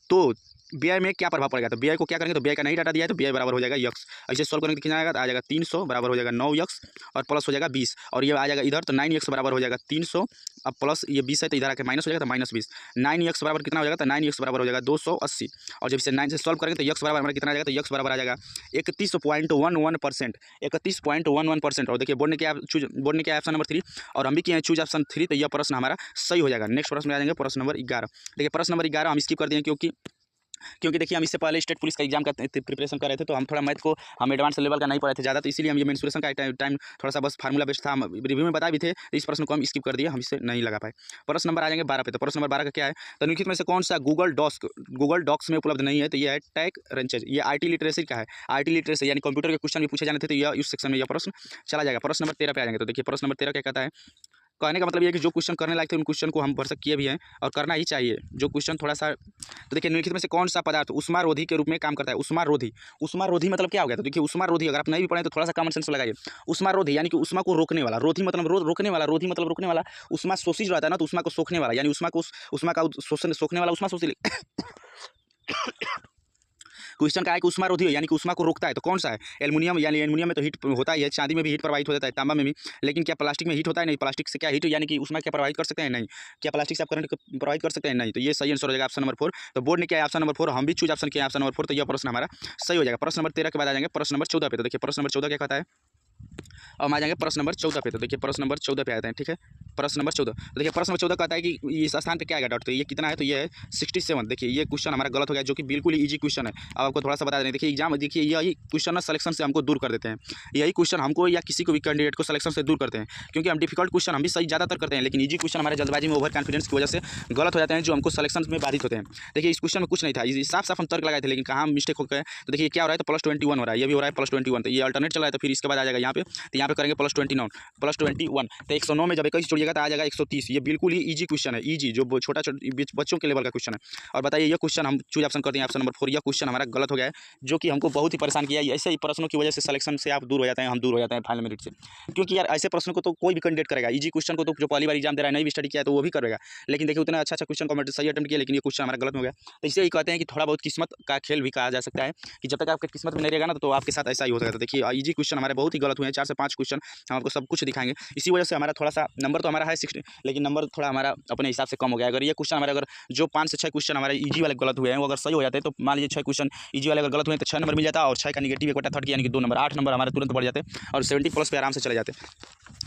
तो व्यय में क्या प्रभाव पड़ेगा? तो व्यय को क्या करेंगे? तो व्यय का नहीं डाटा दिया है, तो व्यय बराबर हो जाएगा यक्स। ऐसे सॉल्व करेंगे तो कितना आएगा? तो आ जाएगा 300 बराबर हो जाएगा 9 यक्स और प्लस हो जाएगा 20, और ये आ जाएगा इधर, तो 9 यक्स बराबर हो जाएगा 300, अब प्लस ये 20 है तो इधर आके माइनस हो जाएगा, तो माइनस 20। 9 यक्स बराबर कितना हो जाएगा? तो 9 यक्स बराबर हो जाएगा 280, और जब इसे 9 से सॉल्व करेंगे तो यक्स बराबर हमारा कितना आ जाएगा? तो यक्स बराबर आ जाएगा 31.11%, 31.11%। और देखिए बोर्ड ने क्या ऑप्शन नंबर 3 और हम भी किए हैं चूज ऑप्शन 3, तो यह प्रश्न हमारा सही हो जाएगा। नेक्स्ट प्रश्न में आ जाएंगे प्रश्न नंबर 11। देखिए प्रश्न नंबर 11 हम स्किप कर दिए क्योंकि देखिए हम इससे पहले स्टेट पुलिस का एग्जाम का प्रिपरेशन कर रहे थे, तो हम थोड़ा मैथ को हम एडवांस लेवल का नहीं पढ़े थे ज़्यादा, तो इसीलिए हम ये मेंसुरेशन का टाइम थोड़ा सा बस फार्मूला बेस्ड था, हम रिव्यू में बता भी थे, तो इस प्रश्न को हम स्किप कर दिए, हम इससे नहीं लगा पाए। प्रश्न नंबर आ जाएंगे 12 पे। तो प्रश्न नंबर 12 का क्या है? तो निम्नलिखित में से कौन सा गूगल डॉक्स में उपलब्ध नहीं है? तो यह है टैग रेंचेज। ये IT लिटरेसी का है। IT लिटरेसी यानी कंप्यूटर के क्वेश्चन भी पूछे जाने थे, तो यह इस सेक्शन में यह प्रश्न चला जाएगा। प्रश्न नंबर 13 पे आ जाएंगे। तो देखिए प्रश्न नंबर 13 क्या कहता है? कहने का मतलब ये है कि जो क्वेश्चन करने लायक थे उन क्वेश्चन को हम भरसक किए भी हैं और करना ही चाहिए। जो क्वेश्चन थोड़ा सा, तो देखिए निम्नलिखित में से कौन सा पदार्थ उष्मारोधी के रूप में काम करता है? उष्मारोधी मतलब क्या हो गया? तो देखिए उष्मारोधी अगर आप नहीं भी पढ़े तो थोड़ा सा कॉमन सेंस लगाइए। उष्मारोधी यानी कि उष्मा को रोकने वाला, रोधी मतलब रोकने वाला, रोधी मतलब रोकने वाला। उष्मा शोषी जो रहता है ना, तो उष्मा को सोखने वाला, यानी उष्मा का शोषण सोखने वाला उष्मा शोषी क्वेश्चन का है कि उष्मारोधी है यानी कि उष्मा को रोकता है, तो कौन सा है? एल्युमिनियम, यानी एल्युमिनियम में तो हीट होता ही है, चांदी में भी हीट प्रवाहित हो जाता है, तांबा में भी, लेकिन क्या प्लास्टिक में हीट होता है? नहीं। प्लास्टिक से क्या हीट यानी कि उष्मा क्या प्रवाहित कर सकते हैं? नहीं। क्या प्लास्टिक से आप करंट प्रवाहित कर सकते हैं? नहीं। तो ये सही आंसर हो जाएगा ऑप्शन नंबर 4। तो बोर्ड ने क्या है ऑप्शन नंबर 4, हम भी चूज ऑप्शन किया ऑप्शन नंबर 4, तो यह प्रश्न हमारा सही हो जाएगा। प्रश्न नंबर 13 के बाद आ जाएंगे प्रश्न नंबर 14 पे। तो देखिए प्रश्न नंबर 14 क्या कहता है, अब हम आ जाएंगे प्रश्न नंबर 14 पे। तो देखिए प्रश्न नंबर 14 पे आते हैं, ठीक है। प्रश्न नंबर 14, तो देखिए प्रश्न नंबर 14 कहता है कि इस स्थान पे क्या आएगा डॉट, तो ये कितना है? तो ये है 67। देखिए ये क्वेश्चन हमारा गलत हो गया, जो कि बिल्कुल इजी क्वेश्चन है। अब आपको थोड़ा सा बता दें, देखिए एग्जाम, देखिए यही क्वेश्चन ना सिलेक्शन से हमको दूर कर देते हैं। यही क्वेश्चन हमको या किसी को भी कैंडिडेट को सिलेक्शन से दूर करते हैं, क्योंकि हम डिफिकल्ट क्वेश्चन हम भी सही ज़्यादातर करते हैं, लेकिन ईजी क्वेश्चन हमारे जल्दबाजी में, ओवर कॉन्फिडेंस की वजह से गलत हो जाते हैं, जो हमको सिलेक्शन में बाधित होते हैं। देखिए इस क्वेश्चन में कुछ नहीं था, साफ साफ हम तर्क लगाए थे, लेकिन कहाँ मिस्टेक हो गए। तो देखिए क्या हो रहा है, तो +21 हो रहा है, ये भी हो रहा है +21, तो ये अल्टरनेट चल रहा है। तो फिर इसके बाद आ जाएगा यहाँ पे, तो यहाँ पे करेंगे +21, तो 109 में जब 21 जोड़िएगा तो आ जाएगा 130। ये बिल्कुल ही इजी क्वेश्चन है, इजी, जो छोटा बच्चों के लेवल का क्वेश्चन है। और बताइए ये क्वेश्चन हम चूज ऑप्शन करते हैं ऑप्शन नंबर 4, यह क्वेश्चन हमारा गलत हो गया है, जो कि हमको बहुत ही परेशान किया है। ऐसे ही प्रश्नों की वजह से सिलेक्शन से आप दूर हो जाते हैं, हम दूर हो जाते हैं फाइनल मेरिट से, क्योंकि यार ऐसे प्रश्नों को तो कोई भी कैंडिडेट करेगा। इजी क्वेश्चन को तो जो पहली बार एग्जाम दे रहा है, नहीं भी स्टडी किया है तो वो भी करेगा, लेकिन देखिए उतना अच्छा क्वेश्चन कॉमेंट सही अटेम्प्ट किया, लेकिन ये क्वेश्चन हमारा गलत हो गया। तो इसे ही कहते हैं कि थोड़ा बहुत किस्मत का खेल भी कहा जा सकता है, कि जब तक आपके किस्मत में नहीं रहेगा ना, तो आपके साथ ऐसा ही हो सकता है। तो देखिए इजी क्वेश्चन हमारे बहुत ही गलत हुए हैं, 4 से 5 क्वेश्चन हम आपको सब कुछ दिखाएंगे। इसी वजह से हमारा थोड़ा सा नंबर तो हमारा है 60, लेकिन नंबर थोड़ा हमारा अपने हिसाब से कम हो गया। अगर ये क्वेश्चन हमारे, अगर जो 5 से 6 क्वेश्चन हमारे इजी वाले गलत हुए हैं, वो अगर सही हो जाते हैं, तो मान लीजिए 6 क्वेश्चन इजी वाले अगर गलत हुए तो 6 नंबर मिल जाता, और 6 का निगेटिव एक बटा थर्ड यानी कि 2 नंबर, 8 नंबर हमारे तुरंत बढ़ जाते, और 70+ पे आराम से चले जाते।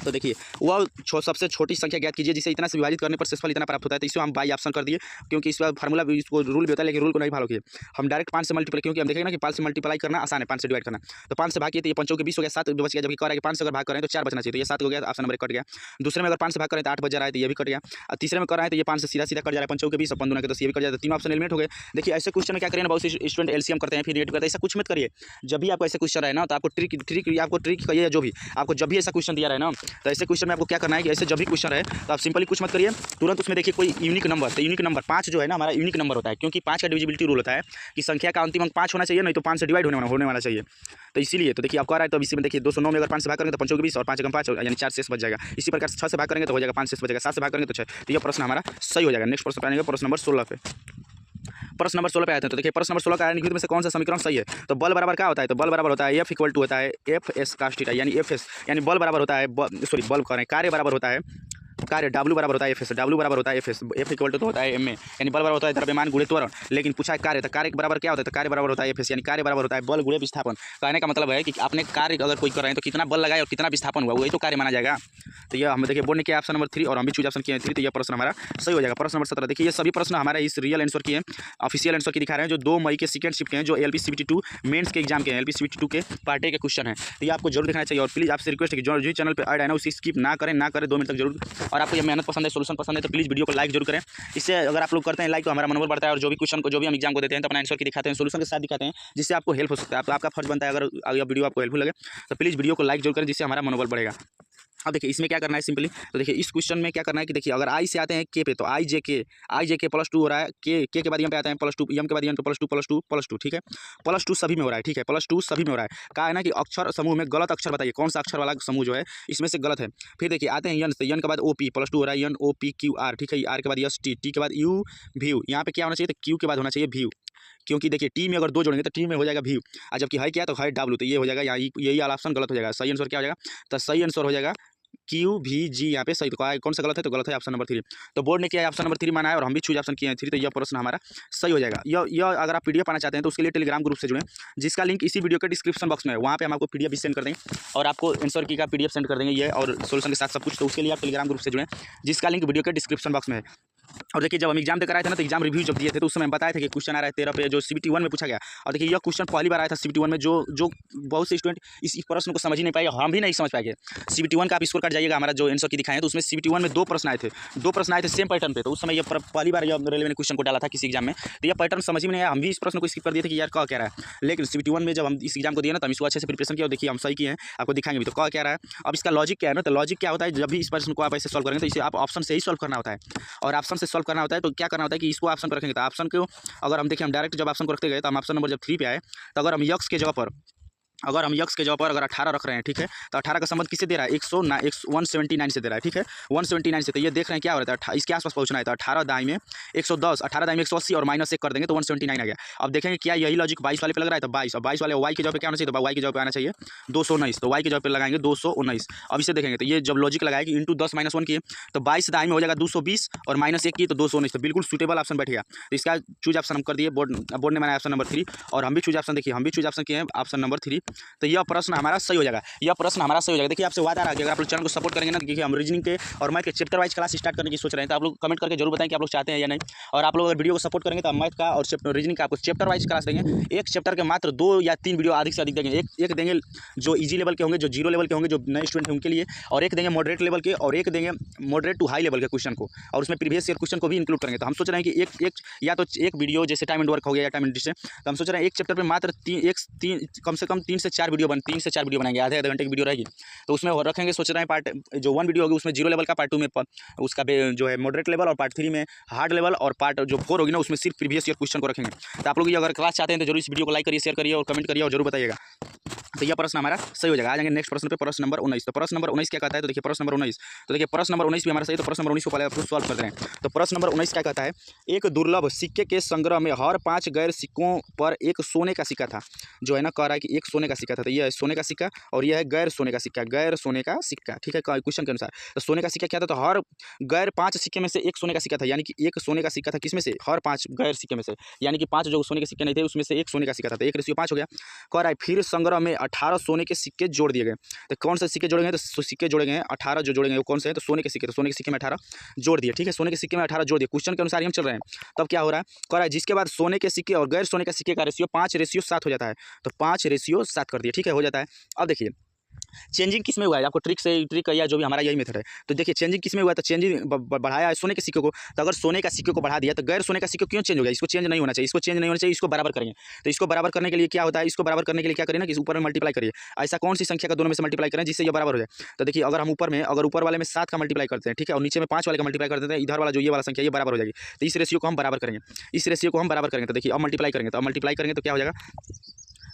तो देखिए वह सबसे छोटी संख्या ज्ञात कीजिए जिसे इतना से विभाजित करने पर शेषफल इतना प्राप्त होता है। तो इसको हम बाई ऑप्शन कर दिए, क्योंकि इसका फार्मूला इसको रूल भी होता है, लेकिन रूल को नहीं फॉलो किए। हम डायरेक्ट 5 से मल्टीप्लाई, क्योंकि हम देखेंगे ना कि 5 से मल्टीप्लाई करना आसान है, 5 से डिवाइड करना। तो 5 से भाग किए तो ये 5 के 20 हो गया, 7 बच गया, जबकि कह रहा है कि 5 से अगर भाग करें तो 4 बचना चाहिए, तो ये 7 हो गया, ऑप्शन नंबर कट गया। दूसरे में अगर 5 से भाग करें तो 8 बच रहा है, तो ये भी कट गया। और तीसरे में कर रहे हैं तो ये 5 से सीधा सीधा कट जा रहा है, 5 के 20 और 5 के 10, ये भी कट जाता है, तीनों ऑप्शन एलिमिनेट हो गए। देखिए ऐसे क्वेश्चन में क्या करें ना, बहुत से स्टूडेंट एलसीएम करते हैं फिर नेगेटिव करते हैं, ऐसा कुछ मत करिए। जब भी आपको ऐसे क्वेश्चन रहे ना, तो आपको ट्रिक कहिए, जो भी आपको जब भी ऐसा क्वेश्चन दिया रहे ना, तो ऐसे क्वेश्चन में आपको क्या करना है कि ऐसे जब भी क्वेश्चन रहे तो आप सिंपली कुछ मत करिए, तुरंत उसमें देखिए कोई यूनिक नंबर, तो यूनिक नंबर 5 जो है ना हमारा यूनिक नंबर होता है, क्योंकि 5 का डिविजिबिलिटी रूल होता है कि संख्या का अंतिम अंक 5 होना चाहिए, नहीं तो 5 से डिवाइड होने वाला चाहिए। तो इसीलिए तो देखिए आप कह रहा है, तो इसी में देखिए 209 में अगर 5 से भाग करेंगे तो 5 के 20 और 5 कम 5 यानी 4 शेष बच जाएगा। इसी प्रकार 6 से भाग करेंगे तो हो जाएगा 5 शेष बचेगा, 7 से भाग करेंगे तो 6। तो यह प्रश्न हमारा सही हो जाएगा। नेक्स्ट प्रश्न पाएंगे प्रश्न नंबर 16 पे। प्रश्न नंबर 16 पे आते हैं। तो देखिए प्रश्न नंबर 16 का निम्नलिखित में से कौन सा समीकरण सही है? तो बल बराबर क्या होता है? तो बल बराबर होता है F इक्वल टू होता है FS cos थीटा, यानी FS यानी बल बराबर होता है, बल करें कार्य बराबर होता है, कार्य W बराबर होता है FS, W बराबर होता है FS, F इक्वल टू तो होता है MA, यानी बल बराबर होता है द्रव्यमान गुणे त्वरण। लेकिन पूछा है कार्य, तो कार्य के बराबर क्या होता है? तो कार्य बराबर होता है FS, यानी कार्य बराबर होता है बल गुणे विस्थापन। कहने का मतलब है कि आपने कार्य अगर कोई कर रहे हैं तो कितना बल लगाए और कितना विस्थापन हुआ, वही तो कार्य माना जाएगा। तो ये हम देखिए बोर्ड ने किया ऑप्शन नंबर 3 और हम भी चूज ऑप्शन किए 3, तो यह प्रश्न हमारा सही हो जाएगा। प्रश्न नंबर 17, देखिए ये सभी प्रश्न हमारे इस रियल आंसर की हैं, ऑफिशियल आंसर की दिखा रहे हैं, जो 2 मई के सेकंड शिफ्ट के हैं, जो LP CBT 2 मेंस के एग्जाम के हैं, LP CBT 2 के पार्ट ए के क्वेश्चन है। तो ये आपको जरूर दिखाना चाहिए, और प्लीज आपसे रिक्वेस्ट है कि जो चैनल पर ऐड है ना उसे स्किप ना करें 2 मिनट तक जरूर। और आपको ये मेहनत पसंद है, सोल्यूशन पसंद है, तो प्लीज वीडियो को लाइक जरूर करें। इससे अगर आप लोग करते हैं लाइक तो हमारा मनोबल बढ़ता है, और जो भी क्वेश्चन को जो भी हम एग्जाम को देते हैं तो अपना आंसर की दिखाते हैं, सोल्यूशन के साथ दिखाते हैं, जिससे आपको हेल्प हो सकता है। आपका फर्ज बनता है अगर यह वीडियो आपको हेल्पफुल लगे तो प्लीज़ वीडियो को लाइक जरूर करें, जिससे हमारा मनोबल बढ़ेगा। अब देखिए इसमें क्या करना है सिंपली, तो देखिए इस क्वेश्चन में क्या करना है कि देखिए अगर आई से आते हैं के पे, तो आई जे के +2 हो रहा है, के बाद एम पे आते हैं +2, एम के बाद एम तो +2, ठीक है, +2 सभी में हो रहा है, ठीक है, +2 सभी में हो रहा है। कहा है ना कि अक्षर समूह में गलत अक्षर बताइए, कौन सा अक्षर वाला समूह जो है इसमें से गलत है। फिर देखिए आते हैं यन से, यन के बाद OP +2 हो रहा है, यन OP QR, ठीक है, आर के बाद एस टी के बाद यू व्यू, यहाँ पे क्या होना चाहिए, तो क्यू के बाद होना चाहिए व्यू, क्योंकि देखिए टी में अगर 2 जोड़ेंगे तो टी में हो जाएगा व्यू, और जबकि है क्या तो है W, तो ये हो जाएगा यहाँ, यही वाला ऑप्शन गलत हो जाएगा। सही आंसर क्या हो जाएगा, तो सही आंसर हो जाएगा QVG, यहाँ पे सही, तो कौन सा गलत है, तो गलत है ऑप्शन नंबर 3। तो बोर्ड ने किया ऑप्शन नंबर 3 माना है, और हम भी चूज ऑप्शन किए हैं 3, तो यह प्रश्न हमारा सही हो जाएगा। यह अगर आप PDF पाना चाहते हैं तो उसके लिए टेलीग्राम ग्रुप से जुड़ें, जिसका लिंक इसी वीडियो के डिस्क्रिप्शन बॉक्स में है, वहाँ पे हम आपको PDF भी सेंड कर देंगे, और आपको आंसर की का PDF सेंड कर देंगे ये, और सोल्यूशन के साथ सब कुछ। तो उसके लिए आप टेलीग्राम ग्रुप से जुड़ें, जिसका लिंक वीडियो के डिस्क्रिप्शन बॉक्स में है। और देखिए जब हम एग्जाम देकर आए थे ना, तो एग्जाम रिव्यू जब दिए थे तो उस समय बताए थे कि क्वेश्चन आ रहा है 13 पे, जो CBT 1 में पूछा गया। और देखिए यह क्वेश्चन पहली बार आया था CBT 1 में, जो बहुत से स्टूडेंट इस प्रश्न को समझ ही नहीं पाएंगे, हम भी नहीं समझ पाएंगे। CBT 1 का आप स्कोर कार्ड जाइएगा, हमारा जो आंसर की दिखाएं, तो उसमें CBT 1 में 2 प्रश्न आए थे सेम पैटर्न पे। तो उस समय ये पहली बार रेलवे ने क्वेश्चन को डाला था किसी एग्जाम में, तो यह पैटर्न समझ में नहीं आया, हम भी इस प्रश्न को स्किप कर दिए थे कि यार क्या रहा है। लेकिन CBT 1 में जब हम इस एग्जाम को दिए ना, तो हम इसको अच्छे से प्रिपरेशन किया, और देखिए हम सही किए हैं, आपको दिखाएंगे भी। तो क्या रहा है, अब इसका लॉजिक क्या है ना, तो लॉजिक क्या होता है, जब भी इस प्रश्न को आप ऐसे सॉल्व करेंगे तो इसे आप ऑप्शन से ही सॉल्व करना होता है, और ऑप्शन से सॉल्व करना होता है तो क्या करना होता है कि इसको ऑप्शन पर रखेंगे। तो ऑप्शन को अगर हम देखें, हम डायरेक्ट जब ऑप्शन को रखते गए, तो हम ऑप्शन नंबर जब 3 पे आए, तो अगर हम यक्स के जगह पर अगर हम यक्स के जगह पर अगर 18 रख रहे हैं, ठीक है, तो 18 का संबंध किससे दे रहा है, 179 से दे रहा है, ठीक है, 179 से। तो ये देख रहे हैं क्या हो रहा है, इसके आसपास पहुंचना है, तो 18 दाई में 110, 18 दाई में 180 और -1 कर देंगे तो 179 आ गया। अब देखेंगे क्या यही लॉजिक 22 वाले पे लग रहा है, तो 22 और 22 वाले वाई की जगह पे क्या होना चाहिए, तो वाई की जगह पे आना चाहिए 219, तो वाई की जगह पे लगाएंगे 219। अब इसे देखेंगे तो ये जब लॉजिक लगाएगी इंटू 10 - 1 की, तो 22 दाई में हो जाएगा 220 और -1 की तो 219, तो बिल्कुल सूटेबल ऑप्शन बैठ गया। तो इसका चूज ऑप्शन हम कर दिए, बोर्ड ने बनाया ऑप्शन नंबर 3, और हम भी चूज ऑप्शन, देखिए हम भी चूज ऑप्शन किए हैं ऑप्शन नंबर 3। तो यह प्रश्न हमारा सही हो जाएगा, यह प्रश्न हमारा सही हो जाएगा। देखिए आपसे वादा रहा कि अगर आप लोग चैनल को सपोर्ट करेंगे ना, देखिए हम रीजनिंग के और मैथ के चैप्टर वाइज क्लास स्टार्ट करने की सोच रहे हैं, तो आप लोग कमेंट करके जरूर बताएं कि आप लोग चाहते हैं या नहीं। और आप लोग अगर वीडियो को सपोर्ट करेंगे तो हम मैथ का और रीजनिंग का आपको चैप्टर वाइज क्लास देंगे। एक चैप्टर के मात्र 2 या 3 वीडियो अधिक से अधिक देंगे। एक देंगे जो ईजी लेवल के होंगे, जो जीरो लेवल के होंगे, जो नए स्टूडेंट हैं उनके लिए, और एक देंगे मॉडरेट लेवल के, और एक देंगे मॉडरेट टू हाई लेवल के क्वेश्चन को, और उसमें प्रीवियस ईयर क्वेश्चन को भी इंक्लूड करेंगे। तो हम सोच रहे हैं कि या तो एक वीडियो जैसे टाइम एंड वर्क हो गया या टाइम एंड डिश, तो हम सोच रहे हैं एक चैप्टर पर मात्र कम से कम 3 से 4 वीडियो बनाएंगे, आधे घंटे की वीडियो रहेगी, तो उसमें रखेंगे। सोच रहे हैं पार्ट जो 1 वीडियो होगी उसमें जीरो लेवल का, पार्ट 2 में उसका जो है मॉडरेट लेवल, और पार्ट 3 में हार्ड लेवल, और पार्ट जो 4 होगी ना उसमें सिर्फ प्रीवियस ईयर क्वेश्चन को रखेंगे। तो आप लोग ये अगर क्लास चाहते हैं तो जरूर इस वीडियो को लाइक करिए, शेयर करिए और कमेंट करिए और जरूर बताइएगा। तो यह प्रश्न हमारा सही हो जाएगा। आ जाएंगे नेक्स्ट प्रश्न पे, प्रश्न नंबर 19। तो प्रश्न नंबर 19 क्या कहता है, तो देखिए प्रश्न नंबर 19, तो देखिए प्रश्न नंबर 19 भी हमारा सही, तो प्रश्न नंबर 19 को पहले आपको सॉल्व करते हैं। तो प्रश्न नंबर 19 क्या कहता है, एक दुर्लभ सिक्के के संग्रह में हर 5 गैर सिक्कों पर एक सोने का सिक्का था, जो है ना कह रहा है कि एक सोने का सिक्का था। तो यह है सोने का सिक्का और यह है गैर सोने का सिक्का, गैर सोने का सिक्का, ठीक है, क्वेश्चन के अनुसार। तो सोने का सिक्का क्या था, तो हर गैर 5 सिक्के में से एक सोने का सिक्का था, यानी कि एक सोने का सिक्का था किसमें से, हर 5 गैर सिक्के में से, यानी कि 5 जो सोने के सिक्के नहीं थे उसमें से एक सोने का सिक्का था, तो 1:5 हो गया। कह रहा है फिर संग्रह में 18 सोने के सिक्के जोड़ दिए गए। तो कौन से सिक्के जोड़े गए, तो सिक्के जोड़े गए हैं 18, जो जोड़े गए वो कौन से हैं, तो सोने के सिक्के, तो सोने के सिक्के में 18 जोड़ दिए, ठीक है, सोने के सिक्के में 18 जोड़ दिए। क्वेश्चन के अनुसार हम चल रहे हैं। तब क्या हो रहा है, कह रहा है जिसके बाद सोने के सिक्के और गैर सोने के सिक्के का रेशियो 5:7 हो जाता है, तो 5:7 कर दिए, ठीक है, हो जाता है। अब देखिए चेंजिंग किस में हुआ है, आपको ट्रिक या जो भी हमारा यही मेथड है। तो देखिए चेंजिंग किस में हुआ है, तो चेंजिंग बढ़ाया है सोने के सिक्के को, तो अगर सोने का सिक्के को बढ़ा दिया तो गैर सोने का सिक्का क्यों चेंज हो गया, इसको चेंज नहीं होना चाहिए, इसको चेंज नहीं होना चाहिए, इसको बराबर करेंगे। तो इसको बराबर करने के लिए क्या होता है, इसको बराबर करने के लिए क्या करें ना कि ऊपर में मल्टीप्लाई करिए, ऐसा कौन सी संख्या का दोनों में से मल्टीप्लाई करें जिससे ये बराबर हो जाए। तो देखिए अगर हम ऊपर वाले में 7 का मल्टीप्लाई करते हैं, ठीक है, और नीचे में 5 वाले का मल्टीप्लाई कर देते हैं, इधर वाला जो ये वाला संख्या ये बराबर हो जाएगी, तो इस रेशियो को हम बराबर करेंगे, इस रेशियो को हम बराबर करेंगे। तो देखिए अब मल्टीप्लाई करेंगे, तो क्या हो जाएगा,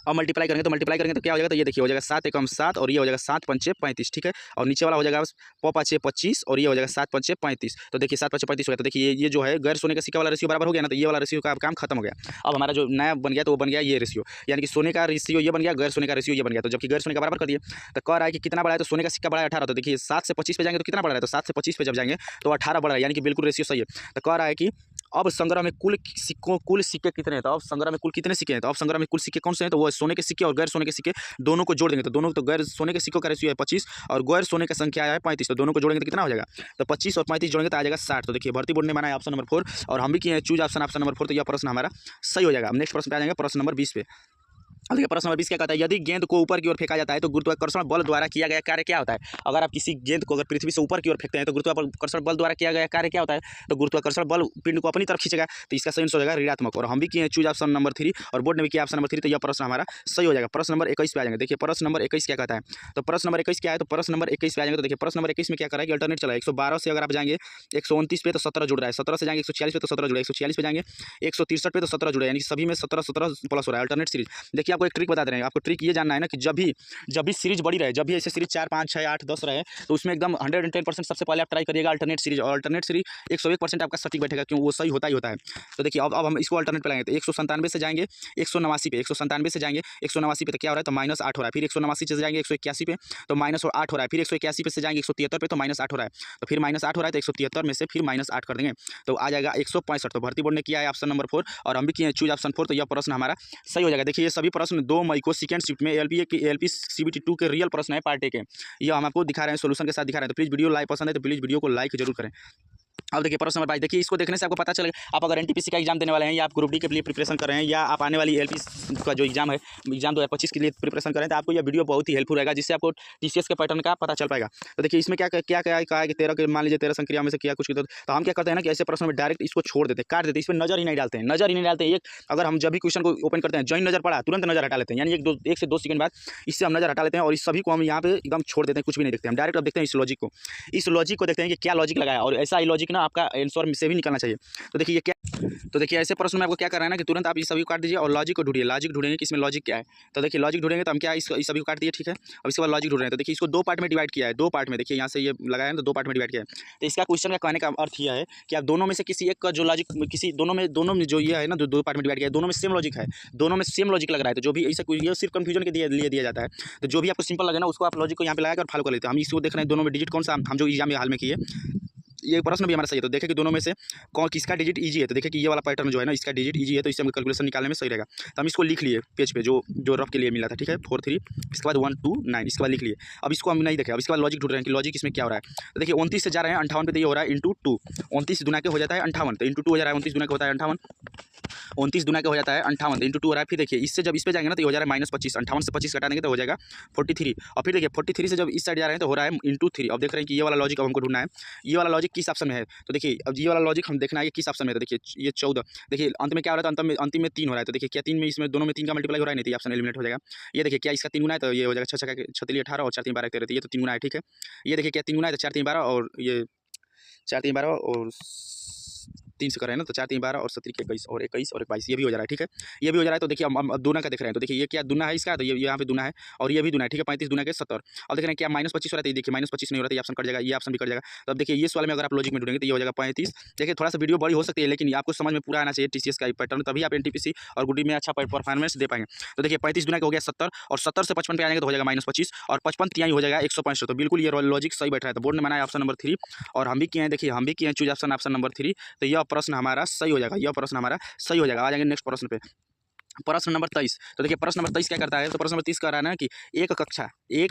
अब मल्टीप्लाई करेंगे तो क्या हो जाएगा, तो ये देखिए हो जाएगा 7 एकम 7 और ये हो जाएगा 7 पंचे 35, ठीक है, और नीचे वाला हो जाएगा 5 25 और ये हो जाएगा 7 पंचे 35। तो देखिए 7 पंचे 35 हो गया। तो देखिए ये जो है गैर सोने का सिक्का वाला रेशियो बराबर हो गया ना, तो ये वाला रेशियो का काम खत्म हो गया। अब हमारा जो नया बन गया तो वो बन गया ये रेशियो, यानी कि सोने का रेशियो ये बन गया, गैर सोने का रेशियो ये बन गया। तो जबकि गैर सोने का बराबर कर दिए, तो कह रहा है कि कितना बढ़ा है, तो सोने का सिक्का बढ़ा है 18, तो देखिए 7 से 25 पे जाएंगे तो कितना बढ़ रहा है, तो 7 से 25 पे जब जाएंगे तो 18 बढ़ रहा है, यानी कि बिल्कुल रेशियो सही है। तो कह रहा है कि अब संग्रह में कुल सिक्के कितने हैं, तो अब संग्रह में कुल कितने सिक्के हैं, तो अब संग्रह में कुल सिक्के कौन से हैं, तो वो सोने के सिक्के और गैर सोने के सिक्के दोनों को जोड़ देंगे। तो दोनों तो गैर सोने के सिक्कों का रेशियो है 25 और गैर सोने का संख्या है 35, तो दोनों को जोड़ेंगे तो कितना हो जाएगा, तो 25 और 35 जोड़ेंगे तो आ जाएगा 60। तो देखिए भर्ती बोर्ड ने बनाया ऑप्शन नंबर 4 और हम भी किए चूज ऑप्शन नंबर 4, तो यह प्रश्न हमारा सही हो जाएगा। हम नेक्स्ट प्रश्न पे आ जाएंगे, प्रश्न नंबर 20 पे। अब देखिए प्रश्न नंबर 20 क्या कहता है, यदि गेंद को ऊपर की ओर फेंका जाता है तो गुरुत्वाकर्षण बल द्वारा किया गया कार्य क्या होता है। अगर आप किसी गेंद को अगर पृथ्वी से ऊपर की ओर फेंकते हैं तो गुरुत्वाकर्षण बल द्वारा किया गया कार्य क्या होता है, तो गुरुत्वाकर्षण बल पिंड को अपनी तरफ खींचेगा, तो इसका सही आंसर हो जाएगा ऋणात्मक। और हम भी किए चूज ऑप्शन नंबर 3 और बोर्ड ने भी किया ऑप्शन नंबर 3, तो यह प्रश्न हमारा सही हो जाएगा। प्रश्न नंबर 21 पे आ जाएंगे। देखिए प्रश्न नंबर 21 क्या कहता है, तो प्रश्न नंबर 21 क्या है, तो प्रश्न नंबर 21 पे आ जाएंगे। तो देखिए प्रश्न नंबर 21 में क्या करा है कि अल्टरनेट चला है, 112 से अगर आप जाएंगे 129 पे तो 17 जुड़ रहा है, 17 से जाएंगे 146 पे तो 17 जुड़ा है, 146 पे जाएंगे 163 पे तो 17 जुड़ा है, यानी सभी में 17 प्लस हो रहा है अल्टरनेट सीरीज। देखिए आपको एक ट्रिक बता दे रहे हैं, आपको ट्रिक ये जानना है ना कि जब भी सीरीज बड़ी रहे, जब भी ऐसे सीरीज 4 5 6 8 10 रहे, तो उसमें एकदम 110% सबसे पहले आप ट्राई करिएगा अल्टरनेट सीरीज, और अल्टरनेट सीरीज 101% आपका सटीक बैठेगा, क्यों वो सही होता ही होता है। तो देखिए अब हम इसको अल्टरनेट पे लाएंगे, तो 197 से जाएंगे 189 पे, 197 से जाएंगे 189 पे तो क्या हो रहा है, तो -8 हो रहा है, फिर 189 से जाएंगे 181 पे तो -8 हो रहा है, फिर 181 पे से जाएंगे 173 पे तो -8 हो रहा है, तो फिर -8 हो रहा है, तो 173 में से फिर -8 कर देंगे तो आ जाएगा 165। तो भर्ती बोर्ड ने किया है ऑप्शन नंबर 4 और हम भी किए चूज ऑप्शन 4, तो यह प्रश्न हमारा सही हो जाएगा। देखिए ये सभी प्रश्न 2 मई को सेकंड शिफ्ट में एलपी CBT 2 के रियल प्रश्न है पार्ट ए के, ये हम आपको दिखा रहे हैं, सोल्यूशन के साथ दिखा रहे हैं। तो प्लीज़ वीडियो लाइक पसंद है तो प्लीज़ वीडियो को लाइक जरूर करें। अब देखिए प्रश्न नंबर 22, देखिए इसको देखने से आपको पता चलेगा आप अगर एनटीपीसी का एग्जाम देने वाले हैं या आप ग्रुप डी के लिए प्रिपरेशन कर रहे हैं या आप आने वाली एलपी का जो एग्जाम है एग्जाम 2025 के लिए प्रिपरेशन कर रहे हैं, तो आपको यह वीडियो बहुत ही हेल्पफुल रहेगा, जिससे आपको टीसीएस के पैटर्न का पता चल पाएगा। तो देखिए इसमें क्या कहा है कि 13 के मान लीजिए 13 संक्रिया में से किया कुछ, तो हम क्या करते हैं ना कि ऐसे प्रश्न में डायरेक्ट इसको छोड़ देते हैं, काट देते हैं, इस पर नजर ही नहीं डालते हैं। एक अगर हम जब भी क्वेश्चन को ओपन करते हैं जॉइन नजर पड़ा तुरंत नजर हटा लेते हैं, यानी 1 से 2 सेकंड बाद इससे हम नजर हटा लेते हैं और इस सभी को हम यहाँ पे एकदम छोड़ देते हैं, कुछ भी नहीं देखते हम, डायरेक्ट अब देखते हैं इस लॉजिक को देखते हैं कि क्या लॉजिक लगाया, और ऐसा ही लॉजिक ना आपका आंसर से भी निकलना चाहिए। तो देखिए ये क्या, तो देखिए ऐसे प्रश्न में आपको क्या करना है ना कि तुरंत आप ये सभी को काट दीजिए और लॉजिक को ढूंढिए। लॉजिक ढूंढेंगे कि इसमें लॉजिक क्या है। तो देखिए लॉजिक ढूंढेंगे तो हम क्या इस सभी को काट दिए, ठीक है। अब इसके बाद लॉजिक ढूंढ रहे हैं, तो देखिए इसको दो पार्ट में डिवाइड किया है, दो पार्ट में देखिए यहाँ से ये लगाया है तो दो पार्ट में डिवाइड किया है। तो इसका क्वेश्चन का कहने का अर्थ यह है कि आप दोनों में से किसी एक का जो लॉजिक, किसी दोनों में जो ये है ना, दो पार्ट में डिवाइड किया है, दोनों में सेम लॉजिक है, दोनों में सेम लॉजिक लग रहा है। तो जो भी ऐसा ये सिर्फ कंफ्यूजन के लिए दिया जाता है। तो जो भी आपको सिंपल लगे ना उसको आप लॉजिक को यहाँ पे लगाकर फॉलो कर लेते हैं। हम इसको देख रहे हैं दोनों में डिजिट कौन सा, हम जो एग्जाम में हाल में किए ये प्रश्न भी हमारा सही है। तो देखें कि दोनों में से कौन किसका डिजिट इजी है। तो देखिए कि ये वाला पैटर्न जो है ना इसका डिजिट इजी है, तो इससे हम कैलकुलेशन निकालने में सही रहेगा। तो हम इसको लिख लिए पेज पे जो रफ के लिए मिला था, ठीक है 4 3, इसके बाद 1 2 9, इसके बाद लिख लिए। अब इसको हम नहीं देखें, अब इसके बाद लॉजिक ढूंढ रहे हैं कि लॉजिक इसमें क्या हो रहा है। तो देखिए 29 से जा रहे हैं 58 पे, तो ये हो रहा है इंटू 2, 29 दुना के हो जाता है 58, तो इंटू 2 हो जा रहा है, 29 दुना के होता है 58, 29 दुना के हो जाता है 58 इंटू 2 हो रहा है। फिर देखिए इससे जब इस पे जाएंगे ना तो ये हो जा रहा है -25, 58 से 25 घटा देंगे तो हो जाएगा 43। और फिर देखिए 43 से जब इस साइड जा रहे हैं तो हो रहा है इंटू 3। अब देख रहे हैं कि ये वाला लॉजिक अब हमको ढूंढना है, ये वाला लॉजिक किस ऑप्शन में है। तो देखिए अब ये वाला लॉजिक हम देखना है कि किस ऑप्शन में है। तो देखिए ये 14, देखिए अंत में क्या हो रहा है, तो अंतिम में 3 हो रहा है। तो देखिए क्या 3 में, इसमें दोनों में 3 का मल्टीप्लाई हो रहा है, नहीं तो ये ऑप्शन एलिमिनेट हो जाएगा। ये देखिए क्या इसका 3 गुना है, तो ये हो जाएगा 6 6 3 18 और 4 3 12 13, तो ये तो 3 गुना है, ठीक है। ये देखिए क्या 3 गुना है, तो 4 3 12 और ये 4 3 12 और 3 से कर रहे हैं ना, तो 4 3 12 और 17 21 और 21 और 22, ये भी हो जा रहा है, ठीक है। ये भी हो जा रहा है। तो देखिए हम दूना का देख रहे हैं, तो देखिए ये क्या दूना है इसका, तो ये यहाँ पे दूना है और ये भी दूना है, ठीक है। 35 दूना के 70। अब देख रहे हैं क्या -25 हो रहा है, देखिए -25 नहीं हो रहा है, ये ऑप्शन कट जाएगा, ये ऑप्शन भी कट जाएगा। तो अब देखिए ये सवाल में अगर आप लॉजिक में ढूंढेंगे तो ये हो जाएगा 35। देखिए थोड़ा सा वीडियो बड़ी हो सकती है लेकिन आपको समझ में पूरा आना चाहिए टीसीएस का पैटर्न, तभी आप एनटीपीसी और गुडी में अच्छा परफॉर्मेंस दे पाएंगे। तो देखिए 35 दुना का हो गया 70 और 70 से 55 पे आएंगे तो हो जाएगा -25 और 55 तिहाई हो जाएगा 165। तो बिल्कुल ये लॉजिक सही बैठ रहा है। तो बोर्ड ने बनाया ऑप्शन नंबर 3 और हम भी किए हैं, देखिए हम भी किए हैं चूज ऑप्शन नंबर 3। तो यह प्रश्न हमारा सही हो जाएगा, यह प्रश्न हमारा सही हो जाएगा। आ जाएंगे नेक्स्ट प्रश्न पे, प्रश्न नंबर 23। तो देखिए प्रश्न नंबर 23 क्या करता है, तो प्रश्न नंबर 30 कह रहा है ना कि एक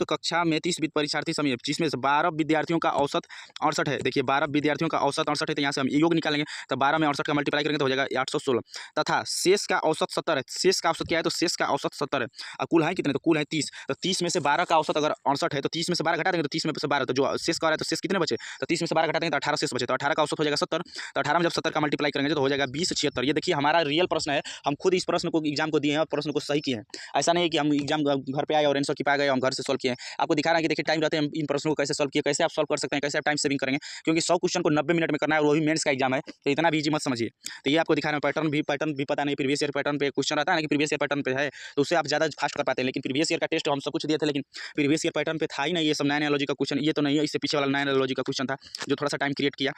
कक्षा में 30 परीक्षार्थी समय, जिसमें से 12 विद्यार्थियों का औसत 68 है। देखिए 12 विद्यार्थियों का औसत 68 है, तो यहाँ से हम योग निकालेंगे, तो 12 में 68 का मल्टीप्लाई करेंगे तो हो जाएगा 816 तथा शेष का औसत 70 है। शेष का औसत क्या है, तो शेष का औसत 70 है। और कुल है कितने, तो कुल है 30। तो 30 में से 12 का औसत अगर 68 है तो 30 में से 12 घटा देंगे तो 30 में से 12, तो जो शेष का रहा है तो शेष कितने बचे, तो 30 में से 12 घटा देंगे तो 18 शेष बचे, तो 18 का औसत हो जाएगा 70। तो 18 में जब 70 का मल्टीप्लाई करेंगे तो हो जाएगा 20 76। ये देखिए हमारा रियल प्रश्न है, हम खुद इस प्रश्न को एग्जाम को दिए हैं और प्रश्न को सही किए हैं। ऐसा नहीं है कि हम एग्जाम घर पे आए और आंसर की पा गए, हम घर से सॉल्व किए हैं। आपको दिखा रहा है कि देखिए टाइम रहते हैं, हम इन प्रश्नों को कैसे सॉल्व किए, कैसे आप सॉल्व कर सकते हैं, कैसे आप टाइम सेविंग करेंगे, क्योंकि 100 क्वेश्चन को 90 मिनट में करना है और वो भी मेंस का एग्जाम है, तो इतना भी इजी मत समझिए। तो ये आपको दिखा रहे हैं पैटर्न भी पता नहीं, प्रीवियस ईयर पैटर्न पे क्वेश्चन रहता है ना कि प्रीवियस ईयर पैटर्न पे है तो उससे आप ज़्यादा फास्ट कर पाते हैं। लेकिन प्रीवियस ईयर का टेस्ट हम सब कुछ दिए थे लेकिन प्रीवियस ईयर पैटर्न पे था ही नहीं, ये सब नया लॉजिक का क्वेश्चन, ये तो नहीं है, इससे पीछे वाला नया लॉजिक का क्वेश्चन था जो थोड़ा सा टाइम क्रिएट किया।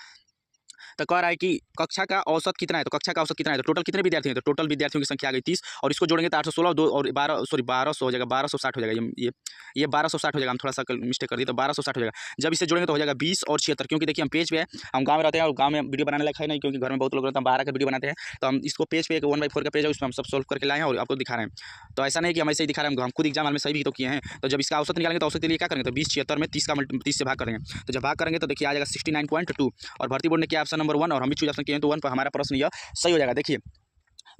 तो कह रहा है कि कक्षा का औसत कितना है, तो कक्षा का औसत कितना है, तो टोटल कितने विद्यार्थी हैं, तो टोटल विद्यार्थियों की संख्या आ गई 30 और इसको जोड़ेंगे तो 816 2 और 1200 हो जाएगा, 1260 हो जाएगा। ये 1260 हो जाएगा, हम थोड़ा सा मिस्टेक कर दिए, तो 1260 हो जाएगा। जब इसे जोड़ेंगे तो हो जाएगा 20 और 76, क्योंकि देखिए हम पेज पे है, हम गाँव में रहते हैं और गाँव में वीडियो बनाने लायक है नहीं, क्योंकि घर में बहुत लोग रहते हैं, 12 का वीडियो बनाते हैं, तो हम इसको पेज पे 1/4 का पेज है उसमें हम सब सॉल्व करके लाए हैं और आपको दिखा रहे हैं। तो ऐसा नहीं कि हम ऐसे ही दिखा रहे हैं, हम खुद एग्जाम में सही भी तो किए हैं। तो जब इसका औसत निकालेंगे तो औसत के लिए क्या करेंगे, तो 20 76 में 30 से भाग करेंगे, तो जब भाग करेंगे तो देखिए आ जाएगा 69.2 और भर्ती बोर्ड ने किया ऑप्शन नंबर 1 और हम भी चूज ऑप्शन किए हैं तो 1 पर हमारा प्रश्न यह सही हो जाएगा। देखिए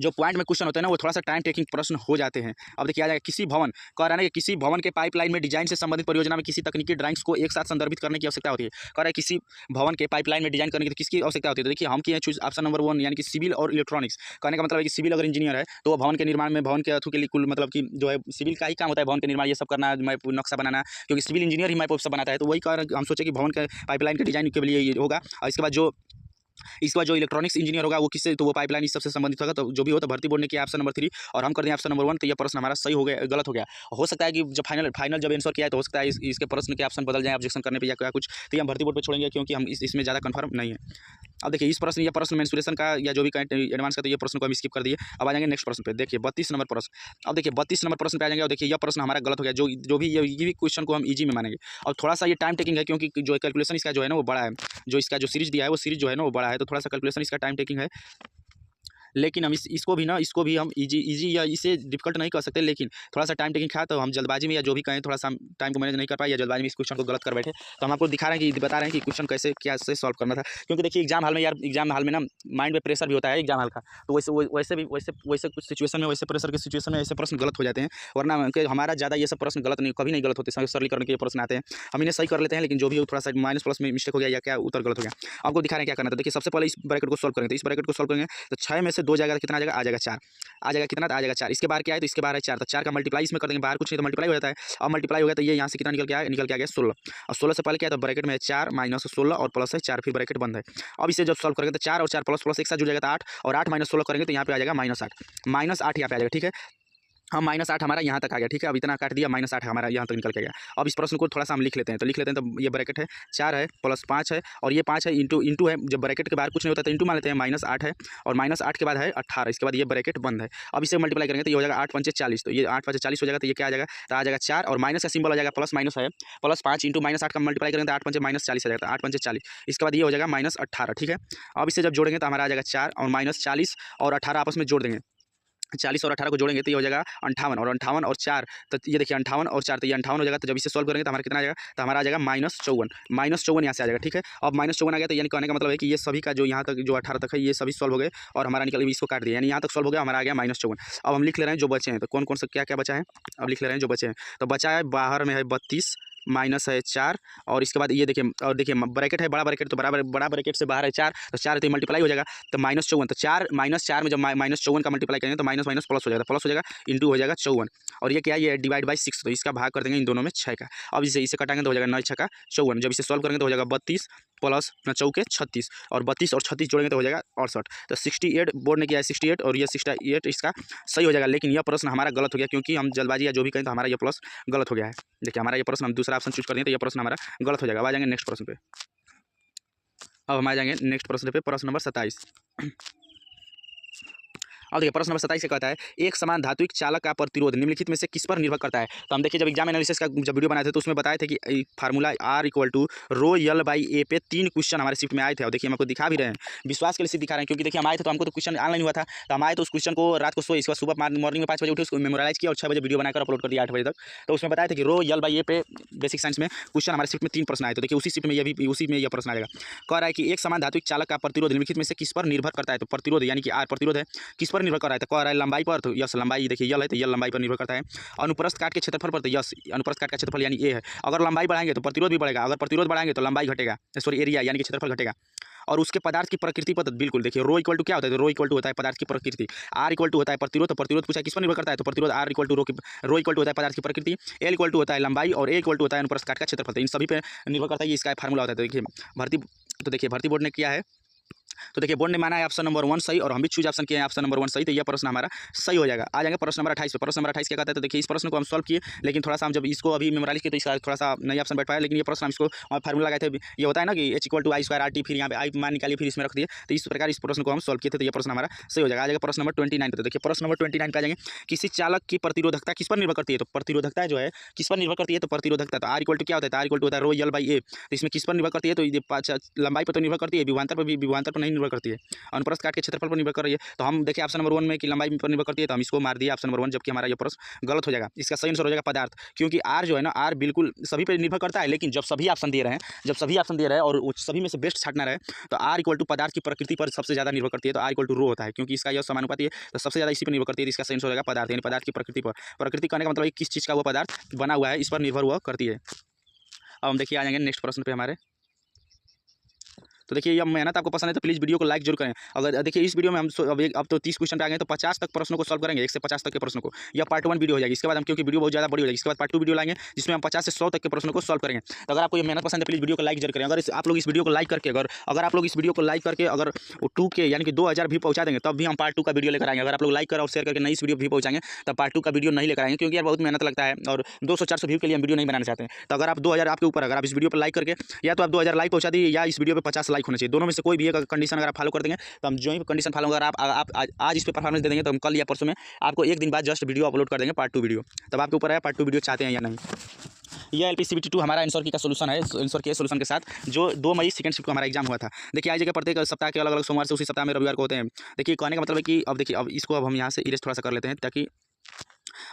जो पॉइंट में क्वेश्चन होते हैं ना वो थोड़ा सा टाइम टेकिंग प्रश्न हो जाते हैं। अब देखिए आ जाएगा किसी भवन, कह रहा है ना कि किसी भवन के पाइपलाइन में डिजाइन से संबंधित परियोजना में किसी तकनीकी ड्राइंग्स को एक साथ संदर्भित करने की आवश्यकता होती है। कह रहा है किसी भवन के पाइपलाइन में डिजाइन करने की किसकी आवश्यकता होती है, तो देखिए हम किए चूज ऑप्शन नंबर 1 यानी कि सिविल और इलेक्ट्रॉनिक्स। कहने का मतलब है कि सिविल अगर इंजीनियर है तो वो भवन के निर्माण में, भवन के अथु के लिए कुल मतलब कि जो है सिविल का ही काम होता है, भवन के निर्माण ये सब करना, मैप नक्शा बनाना, क्योंकि सिविल इंजीनियर ही मैप सब बनाता है। तो वही कारण हम सोचे कि भवन के पाइपलाइन के डिजाइन के लिए ये होगा। और इसके बाद जो इलेक्ट्रॉनिक्स इंजीनियर होगा वो किससे, तो वो पाइपलाइन इस सबसे संबंधित होगा। तो जो भी हो तो भर्ती बोर्ड ने किया ऑप्शन नंबर 3 और हम कर दिए ऑप्शन नंबर 1। तो ये प्रश्न हमारा सही हो गया, गलत हो गया। हो सकता है कि जब फाइनल जब आंसर किया है तो हो सकता है इसके प्रश्न के ऑप्शन बदल जाए ऑब्जेक्शन करने पे या क्या कुछ, तो ये हम भर्ती बोर्ड पे छोड़ेंगे क्योंकि हम इसमें ज़्यादा कंफर्म नहीं है। अब देखिए ये प्रश्न मेंसुरेशन का या जो भी एडवांस का, तो ये प्रश्न को हम स्किप कर दिए। अब आ जाएंगे नेक्स्ट प्रश्न पे, देखिए 32 नंबर प्रश्न। अब देखिए 32 नंबर प्रश्न पे आ जाएंगे और देखिए यह प्रश्न हमारा गलत हो गया। जो भी ये भी क्वेश्चन को हम ईजी में मानेंगे और थोड़ा सा ये टाइम टेकिंग है, क्योंकि जो कैलकुलेशन इसका जो है ना वो बड़ा है, जो इसका जो सीरीज दिया है वो सीरीज जो है ना वो बड़ा है, तो थोड़ा सा कैलकुलेशन इसका टाइम टेकिंग है। लेकिन हम इसको भी हम इजी या इसे डिफिकल्ट नहीं कर सकते, लेकिन थोड़ा सा टाइम टेकिंग था तो हम जल्दबाजी में या जो भी कहें थोड़ा सा टाइम को मैनेज नहीं कर पाए या जल्दबाजी में इस क्वेश्चन को गलत कर बैठे। तो हम आपको दिखा रहे हैं कि बता रहे हैं कि क्वेश्चन कैसे सॉल्व करना था, क्योंकि देखिए एग्जाम हाल में ना माइंड में प्रेशर भी होता है एग्जाम हाल का, तो वैसे कुछ सिचुएशन में, वैसे प्रेशर की सिचुएशन में ऐसे प्रश्न गलत हो जाते हैं। वरना हमारा ज़्यादा ये सब प्रश्न गलत नहीं, कभी नहीं गलत होते, सरलीकरण के प्रश्न आते हैं, हम इन्हें सही कर लेते हैं। लेकिन जो भी थोड़ा सा माइनस प्लस में मिस्टेक हो गया या क्या उत्तर गलत हो गया, आपको दिखा रहे हैं क्या करना था। देखिए सबसे पहले इस ब्रैकेट को सॉल्व करेंगे, तो इस ब्रैकेट को सॉल्व करेंगे तो 6 में से से 2 जाएगा तो कितना आ जाएगा, आ जाएगा 4, आ जाएगा कितना, आ जाएगा 4। इसके बाहर क्या है तो इसके बाहर है 4, तो 4 का मल्टीप्लाई इसमें कर देंगे, बाहर कुछ नहीं तो मल्टीप्लाई हो जाता है। अब मल्टीप्लाई हो गया तो ये यहाँ से कितना निकल के आया, निकल के आ गया 16, और 16 से पहले क्या है तो ब्रैकेट में है 4 माइनस 16 और प्लस है 4, फिर ब्रैकेट बंद है। अब इसे जब सॉल्व करेंगे तो 4 और 4 प्लस प्लस एक साथ जुड़ जाएगा तो 8, और 8 माइनस 16 करेंगे तो यहाँ पे आ जाएगा -8, -8 यहाँ पे आ जाएगा, ठीक है। हम -8 हमारा यहाँ तक आ गया, ठीक है। अब इतना काट दिया, -8 हमारा यहाँ तक निकल के गया। अब इस प्रश्न को थोड़ा सा हम लिख लेते हैं, तो लिख लेते हैं। तो ये ब्रैकेट है 4 है प्लस 5 है, और ये 5 है इंटू है, जब ब्रैकेट के बाहर कुछ नहीं होता तो इंटू मान लेते हैं, -8 है, और -8 के बाद है 18, इसके बाद ये ब्रैकेट बंद है। अब इसे मल्टीप्लाई करेंगे तो ये हो जाएगा 8 पंचे 40, तो ये 8 पंचे 40 हो जाएगा, तो ये क्या आ जाएगा, तो आ जाएगा 4, और माइनस का सिंबल आ जाएगा, प्लस माइनस है, प्लस 5 इंटू -8 का मल्टीप्लाई करेंगे तो 8 पंचे -40 आ जाएगा, तो 8 पंचे 40, इसके बाद ये हो जाएगा -18, ठीक है। अब इसे जब जोड़ेंगे तो हमारा आ जाएगा 4 और -40 और 18 आपस में जोड़ देंगे, 40 और 18 को जोड़ेंगे तो ये हो जाएगा 58, और 58 और 4, तो ये देखिए 58 और 4, तो ये 58 हो जाएगा। तो जब इसे सॉल्व करेंगे तो हमारा कितना आ जाएगा, तो हमारा आ जाएगा -54 यहाँ से आ जाएगा, ठीक है। अब -54 आ गया तो यानी कहने का मतलब है कि ये सभी का जो यहाँ तक जो 18 तक है ये सभी सॉल्व हो गए, और हमारा निकल इसको काट दिया, यानी यहाँ तक सॉल्व हो गया, हमारा आ गया -54। अब हम लिख ले रहे हैं जो बचे हैं, तो कौन कौन सा क्या क्या बचा है, अब लिख ले रहे हैं जो बचे हैं। तो बचा है बाहर में है 32 माइनस है 4, और इसके बाद ये देखिए, और देखिए ब्रैकेट है बड़ा ब्रैकेट, तो बड़ा ब्रैकेट से बाहर है 4, तो 4 तो मल्टीप्लाई हो जाएगा, तो -54, तो 4 -4 में जब -54 का मल्टीप्लाई करेंगे तो माइनस माइनस प्लस हो जाएगा इंटू हो जाएगा 54, और ये क्या है, ये डिवाइड बाई 6, तो इसका भाग कर देंगे इन दोनों में 6 का। अब इसे कटाएंगे तो हो जाएगा 9 6 का 54, जब इसे सॉल्व करेंगे तो हो जाएगा 32 प्लस 9 चौके 36, और 32 और 36 जोड़ेंगे तो हो जाएगा 68, तो 68 बोर्ड ने किया है 68, और ये 68 इसका सही हो जाएगा। लेकिन यह प्रश्न हमारा गलत हो गया, क्योंकि हम जल्दबाजी या जो भी कहें तो हमारा ये प्रश्न गलत हो गया है। देखिए हमारा ये प्रश्न हम दूसरा ऑप्शन चूज कर दें तो ये प्रश्न हमारा गलत हो जाएगा। अब आ जाएंगे नेक्स्ट प्रश्न पे। अब हम आ जाएंगे नेक्स्ट प्रश्न पे, प्रश्न नंबर 27। अब देखिए प्रश्न नंबर 27 से कहता है, एक समान धात्विक चालक का प्रतिरोध निम्नलिखित में से किस पर निर्भर करता है। तो हम देखिए जब एग्जाम एनालिसिस का जब वीडियो बनाए थे तो उसमें बताए थे कि फार्मूला R = ρl/a पे 3 क्वेश्चन हमारे शिफ्ट में आए थे, और देखिए हम आपको दिखा भी रहे हैं, विश्वास के लिए दिखा रहे हैं, क्योंकि देखिए हम आए थे तो हमको तो क्वेश्चन ऑनलाइन हुआ था, तो हम आए तो उस क्वेश्चन को रात को सोए, इसके बाद सुबह मॉर्निंग में 5 बजे उठे, उसको मेमोराइज किया और 6 बजे वीडियो बनाकर अपलोड कर दिया 8 बजे तक। तो उसमें बताया था कि ρl/a पे बेसिक साइंस में क्वेश्चन हमारे शिफ्ट में 3 प्रश्न आए, तो देखिए उसी शिफ्ट में ये भी उसी में यह प्रश्न आएगा। कह रहा है कि एक समान धात्विक चालक का प्रतिरोध निम्नलिखित में से किस पर निर्भर करता है। तो प्रतिरोध यानी कि R प्रतिरोध है, किस पर निर्भर कर रहा है, तो कह रहा है लंबाई पर, तो यस लंबाई, देखिए यल है तो यल लंबाई पर निर्भर करता है। अनुप्रस्थ काट के क्षेत्रफल पर, तो यस अनुप्रस्थ काट का क्षेत्रफल यानी ए है, अगर लंबाई बढ़ाएंगे तो प्रतिरोध भी बढ़ेगा, अगर प्रतिरोध बढ़ाएंगे तो लंबाई घटेगा, सॉरी एरिया यानी कि क्षेत्रफल घटेगा। और उसके पदार्थ की प्रकृति पर बिल्कुल देखिए ρ = क्या होता है, तो ρ = होता है पदार्थ की प्रकृति, R = होता है प्रतिरोध, तो प्रतिरोध पूछा किस पर निर्भर करता है, तो प्रतिरोध R = ρ होता है पदार्थ की प्रकृति, L = होता है लंबाई, और A = होता है अनुप्रस्थ काट का क्षेत्रफल, तो इन सभी पर निर्भर करता है, ये इसका फार्मूला होता है। तो देखिए भर्ती बोर्ड ने किया है, तो देखिए बोर्ड ने माना है ऑप्शन नंबर 1 सही, और हम भी चूज ऑप्शन किए हैं ऑप्शन नंबर 1 सही, तो यह प्रश्न हमारा सही हो जाएगा। आ जाएंगे प्रश्न नंबर 28 पे। प्रश्न नंबर 28 क्या कहता है, तो देखिए इस प्रश्न को हम सॉल्व किए, लेकिन थोड़ा सा हम जब इसको अभी मेमोराइज किए तो इसका थोड़ा सा नई ऑप्शन बैठ पाया, लेकिन ये प्रश्न हम इसको फार्मूला लगाए थे, ये होता है ना कि H = I²RT, फिर यहाँ पे I मान निकालिए, फिर इसमें रख दिए, तो इस प्रकार इस प्रश्न को हम सॉल्व किए थे, तो ये प्रश्न हमारा सही हो जाएगा। आ जाएगा प्रश्न नंबर 29 पे। तो देखिए प्रश्न नंबर 29 पे आ जाएंगे, किसी चालक की प्रतिरोधकता किस पर निर्भर करती है, तो प्रतिरोधकता जो है किस पर निर्भर करती है, तो प्रतिरोधकता, तो R = क्या होता है, R = होता है ρl/a, तो इसमें किस पर निर्भर करती है, तो ये लंबाई पर तो निर्भर करती है, विभवांतर पर नहीं निर्भर करती है, अनुप्रस्थ काट के क्षेत्रफल पर निर्भर कर रही है। तो हम देखिए ऑप्शन नंबर 1 में कि लंबाई पर निर्भर करती है, तो हम इसको मार दिए ऑप्शन नंबर 1, जबकि हमारा ये प्रश्न गलत हो जाएगा। इसका सही आंसर हो जाएगा पदार्थ, क्योंकि R जो है ना, R बिल्कुल सभी पर निर्भर करता है, लेकिन जब सभी ऑप्शन दिए रहे हैं और सभी में से बेस्ट छाटना रहे, तो R = पदार्थ की प्रकृति पर सबसे ज्यादा निर्भर करती है, तो R = ρ होता है, क्योंकि इसका यह समानुपाती है, तो सबसे ज्यादा इसी पर निर्भर करती है, इसका सही आंसर हो जाएगा पदार्थ, यानी पदार्थ की प्रकृति पर। प्रकृति कहने का मतलब किस चीज़ का वो पदार्थ बना हुआ है, इस पर निर्भर हुआ करती है। अब हम देखिए आ जाएंगे नेक्स्ट प्रश्न पे हमारे। तो देखिए ये मेहनत आपको पसंद है तो प्लीज़ वीडियो को लाइक जरूर करें। अगर देखिए इस वीडियो में हम अब तो 30 क्वेश्चन पे आ गए, तो 50 तक प्रश्नों को सॉल्व करेंगे, 1 से 50 तक के प्रश्नों को। यह पार्ट 1 वीडियो हो जाएगी, इसके बाद हम, क्योंकि वीडियो बहुत ज़्यादा बड़ी हो जाएगी, इसके बाद पार्ट 2 वीडियो लाएंगे जिसमें हम 50 से 100 तक के प्रश्नों को सॉल्व करेंगे। तो अगर आपको ये मेहनत पसंद है प्लीज़ वीडियो को लाइक जरूर करें। अगर आप लोग इस वीडियो को लाइक करके अगर 2 के यानी कि 2000 भी पहुँचा देंगे तब भी हम पार्ट 2 का वीडियो लेकर आएंगे। अगर आप लोग लाइक कर और शेयर करके नहीं इस वीडियो भी पहुँचाएंगे तब पार्ट 2 का वीडियो नहीं लेकर आएंगे, क्योंकि यार बहुत मेहनत लगता है, और 200-400 व्यू के लिए हम वीडियो नहीं बनाना चाहते हैं। तो अगर आप 2000 आपके ऊपर, अगर आप इस वीडियो पर लाइक करके या तो आप 2000 लाइक पहुँचा दिए, या इस वीडियो पे 50 लाइक होने चाहिए, दोनों में से कोई भी एक कंडीशन अगर आप फॉलो कर देंगे तो हम जो ही कंडीशन फॉलो, अगर आप आज इस पे परफॉर्मेंस दे देंगे तो हम कल या परसों में आपको 1 दिन बाद जस्ट वीडियो अपलोड कर देंगे, पार्ट 2 वीडियो। तब आपके ऊपर है पार्ट 2 वीडियो चाहते हैं या नहीं। यह LPCVT 2 हमारा आंसर की का सोल्यूशन है, आंसर के सोल्यूशन के साथ जो 2 मई सेकंड शिफ्ट को हमारा एग्जाम हुआ था। देखिए आज के प्रत्येक सप्ताह के अलग अलग सोमवार से उसी सप्ताह में रविवार को होते हैं। देखिए कहने का मतलब है कि अब देखिए अब इसको हम यहाँ से इरेज थोड़ा सा कर लेते हैं, ताकि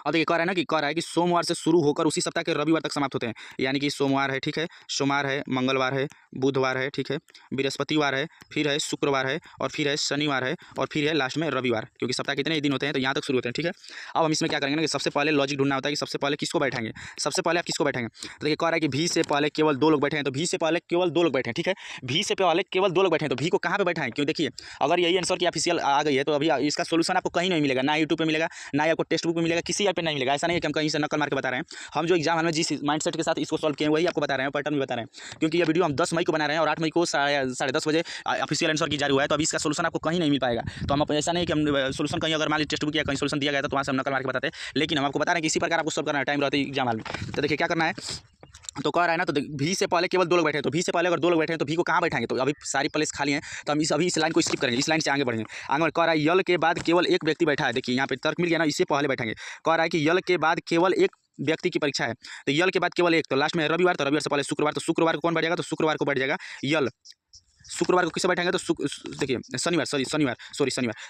अब देखिए कह रहा है कि सोमवार से शुरू होकर उसी सप्ताह के रविवार तक समाप्त होते हैं। यानी कि सोमवार है, ठीक है, सोमवार है, मंगलवार है, बुधवार है, ठीक है, बृहस्पतिवार है, फिर है शुक्रवार है, और फिर है शनिवार है, और फिर है लास्ट में रविवार, क्योंकि सप्ताह कितने ही दिन होते हैं तो यहाँ तक शुरू होते हैं, ठीक है। अब हम इसमें क्या करेंगे ना कि सबसे पहले लॉजिक ढूंढना होता है कि सबसे पहले किसको बैठाएंगे। सबसे पहले आप किसको बैठाएंगे, तो देखिए कह रहा है कि भी से पहले केवल 2 लोग बैठे हैं, तो भी से पहले केवल 2 लोग बैठे हैं, ठीक है। भी से पहले केवल 2 लोग बैठे हैं, तो भी को कहाँ पे बैठाएं, क्यों देखिए अगर यही आंसर की ऑफिशियल आ गई है तो अभी इसका सोल्यूशन आपको कहीं नहीं मिलेगा, ना यूट्यूब पे मिलेगा, ना ही आपको टेक्स्ट बुक में मिलेगा, किसी ऐप पे नहीं मिलेगा। ऐसा नहीं है कि हम कहीं से नकल मार के बता रहे हैं। हम जो एग्जाम हमें जिस माइंडसेट के साथ इसको सॉल्व किए वही आपको बता रहे हैं, पैटर्न भी बता रहे हैं, क्योंकि ये वीडियो हम 10 मई को बना रहे हैं और 8 मई को 10:30 बजे ऑफिशियल आंसर की जारी हुआ है। तो अभी इसका सोल्यूशन आपको कहीं नहीं मिल पाएगा। तो हम ऐसा नहीं कि हम सोल्यूशन कहीं अगर मान लीजिए टेक्स्ट बुक या कहीं सोल्यूशन दिया गया तो वहाँ से हम नकल मार के बताते हैं, लेकिन हम आपको बता रहे हैं कि इसी प्रकार आपको सॉल्व करना है, टाइम रहते ही एग्जाम हाल में। तो देखिए क्या करना है, तो कह रहा है ना, तो भी से पहले केवल 2 लोग बैठे हैं, तो भी से पहले अगर 2 लोग बैठे हैं तो भी को कहाँ बैठाएंगे, तो अभी सारी प्लेस खाली हैं, तो हम अभी इस लाइन को स्किप करेंगे, इस लाइन से आगे बढ़ेंगे। आगे कह रहा है यल के बाद केवल एक व्यक्ति बैठा है। देखिए यहाँ पे तर्क मिल गया ना, इससे पहले बैठेंगे। कह रहा है कि यल के बाद केवल एक व्यक्ति की परीक्षा है, तो यल के बाद केवल एक, तो लास्ट में रविवार, तो रविवार से पहले शुक्रवार, तो शुक्रवार को कौन बैठेगा, तो शुक्रवार को बैठ जाएगा यल। शुक्रवार को किसे बैठेंगे, तो देखिए शनिवार, शनिवार,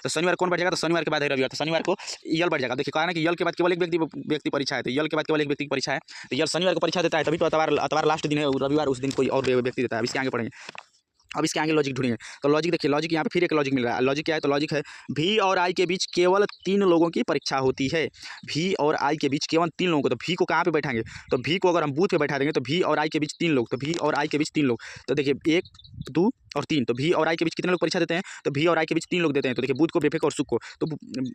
तो शनिवार कौन बैठेगा, तो शनिवार के बाद है रविवार, तो शनिवार को यल बैठ जाएगा। देखिए कहा ना कि यल के बाद केवल एक व्यक्ति परीक्षा है, तो यल के बाद केवल एक व्यक्ति की परीक्षा है, तो यल शनिवार को परीक्षा देता है, तभी तो अतवार लास्ट दिन है, रविवार उस दिन कोई और व्यक्ति देता है। अब इसके आगे पढ़ेंगे, अब इसके आगे लॉजिक ढूंढेंगे। तो लॉजिक देखिए, लॉजिक यहाँ पे फिर एक लॉजिक मिल रहा है। लॉजिक क्या है, तो लॉजिक है भी और आई के बीच केवल 3 लोगों की परीक्षा होती है। भी और आई के बीच केवल 3 लोगों को, तो भी को कहाँ पे बैठाएंगे, तो भी को अगर हम बूथ पे बैठा देंगे तो भी और आई के बीच 3 लोग, तो भी और आई के बीच 3 लोग, तो देखिए 1, 2 और 3, तो भी और आई के बीच कितने लोग परीक्षा देते हैं, तो भी और आई के बीच 3 लोग देते हैं। तो देखिए बुध को, बेफे को और शुक्र को, तो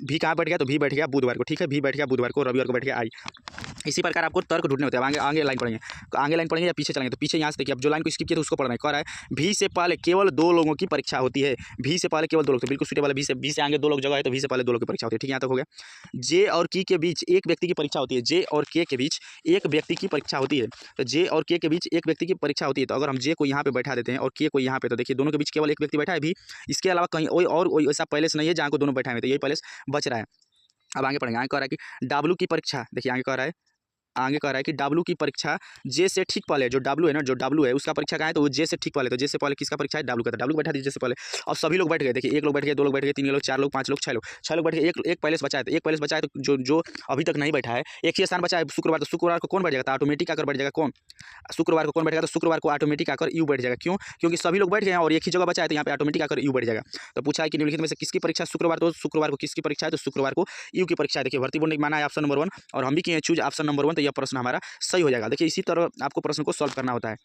भी कहाँ बैठ गया, तो भी बैठ गया बुधवार को, ठीक है, भी बैठ गया बुधवार को, रविवार को बैठ गया आई। इसी प्रकार आपको तर्क ढूंढने होते हैं। आगे लाइन पढ़ेंगे, आगे लाइन पढ़ेंगे या पीछे चलेंगे, तो पीछे यहाँ से देखिए, अब जो लाइन को स्किप किया तो उसको पढ़ना है। कह रहा है भी से पहले केवल 2 लोगों की परीक्षा होती है। भी से पहले केवल 2 लोग, तो बिल्कुल सूटेबल है। भी से आगे 2 लोग जगह है, तो भी से पहले 2 लोग की परीक्षा होती है, ठीक है, यहाँ तक हो गया। जे और की के बीच एक व्यक्ति की परीक्षा होती है। जे और के के बीच एक व्यक्ति की परीक्षा होती है, तो जे और के बीच एक व्यक्ति की परीक्षा होती है, तो अगर हम जे को यहाँ पे बैठा देते हैं और के को यहाँ पे, तो देखिए दोनों के बीच केवल एक व्यक्ति बैठा है भी, इसके अलावा कहीं कोई ऐसा पैलेस नहीं है जहाँ को दोनों बैठाए हुए, तो यही पैलेस बच रहा है। अब आगे पढ़ेंगे, आगे कह रहा है कि डब्ल्यू की परीक्षा, देखिए आगे कह रहा है कि डब्ल्यू की परीक्षा जे से ठीक पहले, जो डब्ल्यू है ना, जो डब्ल्यू है उसका परीक्षा कहाँ है, तो वो जे से ठीक पहले, तो जे से पहले किसका परीक्षा है, डब्ल्यू का, तो डब्ल्यू बैठा दीजिए से पहले। अब सभी लोग बैठ गए, देखिए 1 लोग बैठ गए, 2 लोग बैठ गए, 3 लोग, 4 लोग, 5 लोग, 6 लोग बैठ गए, एक पैलेस बचा है, तो एक पैलेस बचा है, तो जो अभी तक नहीं बैठा है, एक ही स्थान बचा है शुक्रवार, तो शुक्रवार को कौन बैठ जाएगा, तो ऑटोमेटिक आकर बैठ जाएगा कौन, शुक्रवार को कौन बैठेगा, तो शुक्रवार को ऑटोमेटिक आकर यू बैठ जाएगा। क्यों, क्योंकि सभी लोग बैठ गए हैं और एक ही जगह बचा है, तो यहाँ पे ऑटोमेटिक आकर यू बैठ जाएगा। तो पूछा है कि निम्नलिखित में से किसकी परीक्षा शुक्रवार, तो शुक्रवार को किसकी परीक्षा है, तो शुक्रवार को यू की परीक्षा है। देखिए भर्ती बोर्ड ने माना है ऑप्शन नंबर 1 और हम भी किए चूज ऑप्शन नंबर 1, तो यह प्रश्न हमारा सही हो जाएगा। देखिए इसी तरह आपको प्रश्न को सॉल्व करना होता है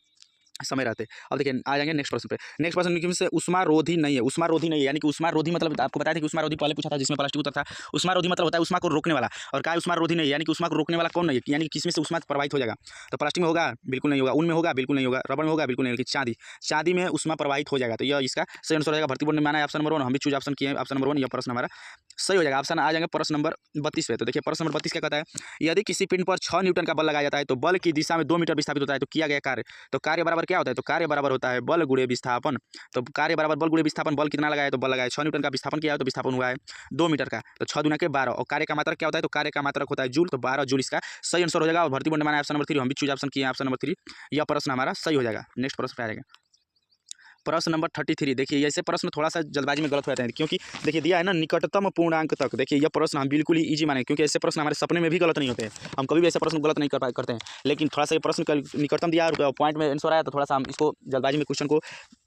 समय रहते। अब देखिए आ जाएंगे नेक्स्ट प्रश्न पे। नेक्स्ट प्रश्न से उष्मारोधी नहीं है, उष्मारोधी नहीं है, यानी कि उष्मारोधी मतलब आपको बताया था कि उष्मारोधी पहले पूछा था जिसमें प्लास्टिक उत्तर था। उष्मारोधी मतलब होता है उष्मा को रोकने वाला, और क्या उष्मारोधी नहीं है, यानी कि उष्मा को रोकने वाला कौन नहीं है, यानी कि किसमें से उष्मा प्रवाहित हो जाएगा, तो प्लास्टिक में होगा, बिल्कुल नहीं होगा, उन में होगा, बिल्कुल नहीं होगा, रबड़ में होगा, बिल्कुल नहीं होगा, चांदी में उष्मा प्रवाहित हो जाएगा। तो यह इसका सही आंसर हो जाएगा। भर्ती बोर्ड ने माना है ऑप्शन नंबर 1, हम भी चूज ऑप्शन किए ऑप्शन नंबर 1, यह प्रश्न हमारा सही हो जाएगा। ऑप्शन आ जाएंगे प्रश्न नंबर 32 पे। तो देखिए प्रश्न नंबर 32 क्या कहता है, यदि किसी पिंड पर 6 न्यूटन का बल लगाया जाता है तो बल की दिशा में 2 मीटर विस्थापित होता है, तो किया गया कार्य, तो कार्य बराबर क्या होता है, तो कार्य बराबर होता है बल गुणे विस्थापन। तो कार्य बराबर बल गुणे विस्थापन, बल कितना लगाया, तो बल लगाया 6 न्यूटन का, विस्थापन किया है तो विस्थापन हुआ है 2 मीटर का, तो 6 दूना के 12, और कार्य का मात्रक क्या होता है, तो कार्य का मात्रक होता है जूल, तो 12 जूल इसका सही आंसर हो जाएगा। और भर्ती बोर्ड ने माना ऑप्शन नंबर 3, हम भी चूज ऑप्शन किए ऑप्शन नंबर 3, यह प्रश्न हमारा सही हो जाएगा। नेक्स्ट प्रश्न पे आ जाएगा प्रश्न नंबर 33। देखिए ऐसे प्रश्न थोड़ा सा जल्दबाजी में गलत हो जाते हैं, क्योंकि देखिए दिया है ना निकटतम पूर्णांक तक। देखिए यह प्रश्न हम बिल्कुल ही ईजी माने, क्योंकि ऐसे प्रश्न हमारे सपने में भी गलत नहीं होते हैं, हम कभी भी ऐसे प्रश्न गलत नहीं करते हैं, लेकिन थोड़ा सा ये प्रश्न निकटतम दिया और पॉइंट में आंसर आया, तो थोड़ा सा हम इसको जल्दबाजी में क्वेश्चन को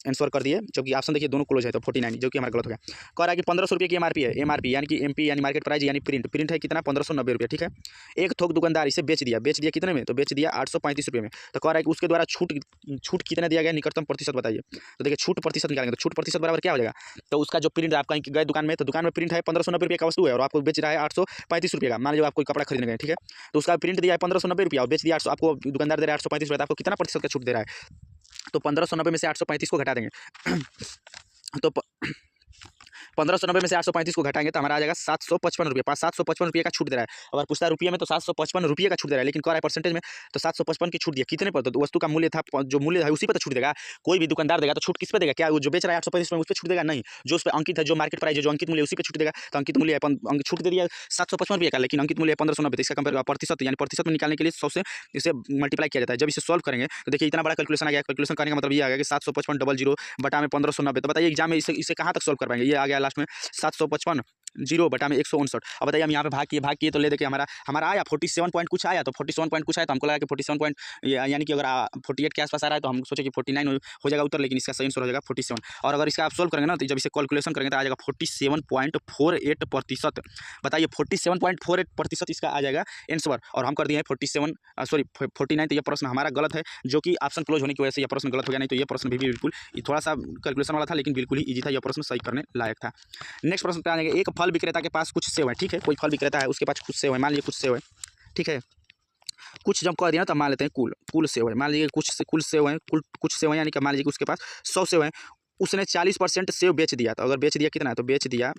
आंसर कर दिए, जबकि ऑप्शन देखिए दोनों क्लोज है, तो 49, जो कि हमारा गलत हो गया। कह रहा है कि 1500 रुपये की एमआरपी है, एमआरपी यानी कि एमपी यानी मार्केट प्राइस यानी प्रिंट है कितना 1590 रुपये, ठीक है। एक थोक दुकानदार इसे बेच दिया कितने में, तो बेच दिया 835 रुपये में। तो कह रहा है कि उसके द्वारा छूट कितना दिया गया, निकटतम प्रतिशत बताइए। तो देखिए छूट प्रतिशत निकालेंगे, तो छूट प्रतिशत बराबर क्या हो जाएगा, तो उसका जो प्रिंट आप कहीं गए दुकान में, तो दुकान में प्रिंट है 1590 रुपये का वस्तु है और आपको बेच रहा है 835 रुपये का। मान लीजिए आप कोई कपड़ा खरीदने गए, ठीक है, तो उसका प्रिंट दिया है 1590 रुपये और बेच दिया 800, आपको दुकानदार दे रहा है 835 रुपये, तो आपको कितना प्रतिशत का छूट दे रहा है, तो 1590 में से 835 को घटा देंगे तो 1590 में से 835 को घटाएंगे तो हमारा आ जाएगा 755 रुपये। 755 रुपये का छूट दे रहा है। अगर पूछता है रुपये में तो 755 रुपये का छूट दे रहा है, लेकिन कह रहा है परसेंटेज में, तो 755 की छूट दिया कितने पर, तो वस्तु का मूल्य था, जो मूल्य है उसी पर तो छूट देगा। कोई भी दुकानदार देगा तो छूट किस पे देगा, क्या वो जो बेच रहा है 835 में उस पर छूट देगा, नहीं, जो उस पर अंकित है, जो मार्केट प्राइस है, जो अंकित मूल्य उसी पे छूट देगा। तो अंकित मूल्य छूट दे दिया 755 रुपये का, लेकिन अंकित मूल्य 1590, इसका कंपेयर प्रतिशत यानी प्रतिशत में निकालने के लिए 100 से इसे मल्टीप्लाई किया जाता है। जब इसे सॉल्व करेंगे तो देखिए इतना बड़ा कैलकुलेशन आ गया। कैलकुलेशन करने का मतलब ये आ गया कि 755 00 बटा में 1590, तो बताइए एग्जाम में इसे कहाँ तक सॉल्व कर पाएंगे। ये आ गया लास्ट में 755 0 बटा में 159। अब बताइए हम यहाँ पे भाग किए तो ले देखिए हमारा आया 47 पॉइंट कुछ आया, तो 47 पॉइंट कुछ आया तो हमको लगा कि 47 पॉइंट यानी कि अगर 48 के आसपास आ रहा है तो हम सोचे कि 49 हो जाएगा उत्तर, लेकिन इसका सही आंसर हो जाएगा 47। और अगर इसका आप सोल्व करेंगे ना तो जब इसे कैलकुलेशन करेंगे तो आ जाएगा 47.48%। बताइए 47.48% इसका आ जाएगा आंसर, और हम कर दिए हैं 49। तो ये प्रश्न हमारा गलत है, जो कि ऑप्शन क्लोज होने की वजह से यह प्रश्न गलत हो गया। नहीं तो ये प्रश्न भी बिल्कुल थोड़ा सा कैलकुलेशन वाला था, लेकिन बिल्कुल ही ईजी था, यह प्रश्न सही करने लायक था। नेक्स्ट प्रश्न पे आ जाएंगे। एक फल विक्रेता के पास कुछ सेव है, ठीक है, कोई फल विक्रेता है उसके पास कुछ सेव है, मान लीजिए कुछ सेव है, ठीक है, कुछ जब कह दिया तो मान लेते हैं कुल सेव है, मान लीजिए कुछ सेव है, कुछ सेव है, यानी कि मान लीजिए कि उसके पास 100 सेव है, उसने 40% सेव बेच दिया। तो अगर बेच दिया कितना है तो बेच दिया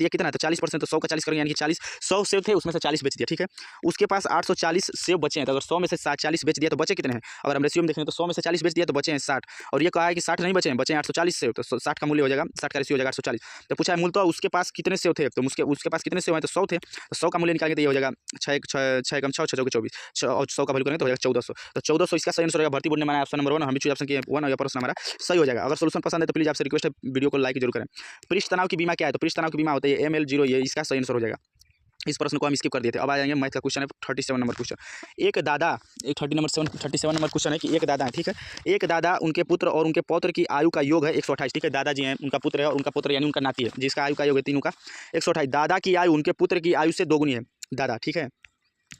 कितना है तो 40%, तो 100 का 40 करेंगे, यानी कि 100 सेव थे उसमें से 40 बेच दिया, ठीक है। उसके पास 840 सेव बचे हैं, तो अगर 100 में से 40 बेच दिया तो बचे कितने हैं, अगर हम रेशियो में देखें तो 100 में से 40 बेच दिया तो बचे हैं 60, और ये कहा है कि 60 नहीं बचे हैं 840 सेव, तो 60 का मूल्य हो जाएगा, 60 का रेशियो हो जाएगा 840। तो पूछा है मूलतः उसके पास कितने सेव थे, तो उसके पास कितने सेव हैं, तो 100 थे, तो 100 का मूल्य निकालेंगे तो ये हो जाएगा 6 कम 6 6 24, और 100 का वैल्यू करेंगे तो हो जाएगा 1400। तो 1400 इसका सही आंसर हो जाएगा। भर्ती बोर्ड ने माना ऑप्शन नंबर 1, हम भी चूज ऑप्शन किए 1, और यह प्रश्न हमारा सही हो जाएगा। अगर सोल्यूशन पसंद है तो प्लीज आपसे रिक्वेस्ट है वीडियो को लाइक जरूर करें। पृष्ठ तनाव की बीमा क्या है, तो पृष्ठ तनाव की बीमा होता है ML0, ये इसका सही आंसर हो जाएगा। इस प्रश्न को हम स्किप कर दिए थे। अब आ जाएंगे मैथ का क्वेश्चन है 37 नंबर क्वेश्चन। एक दादा, एक 37 नंबर क्वेश्चन है कि एक दादा है, ठीक है, एक दादा, उनके पुत्र और उनके पौत्र की आयु का योग है 128, ठीक है, दादाजी हैं, उनका पुत्र है और उनका पुत्र यानी उनका नाती है, जिसका आयु का योग है तीनों का 128। दादा की आयु उनके पुत्र की आयु से दोगुनी है, दादा, ठीक है,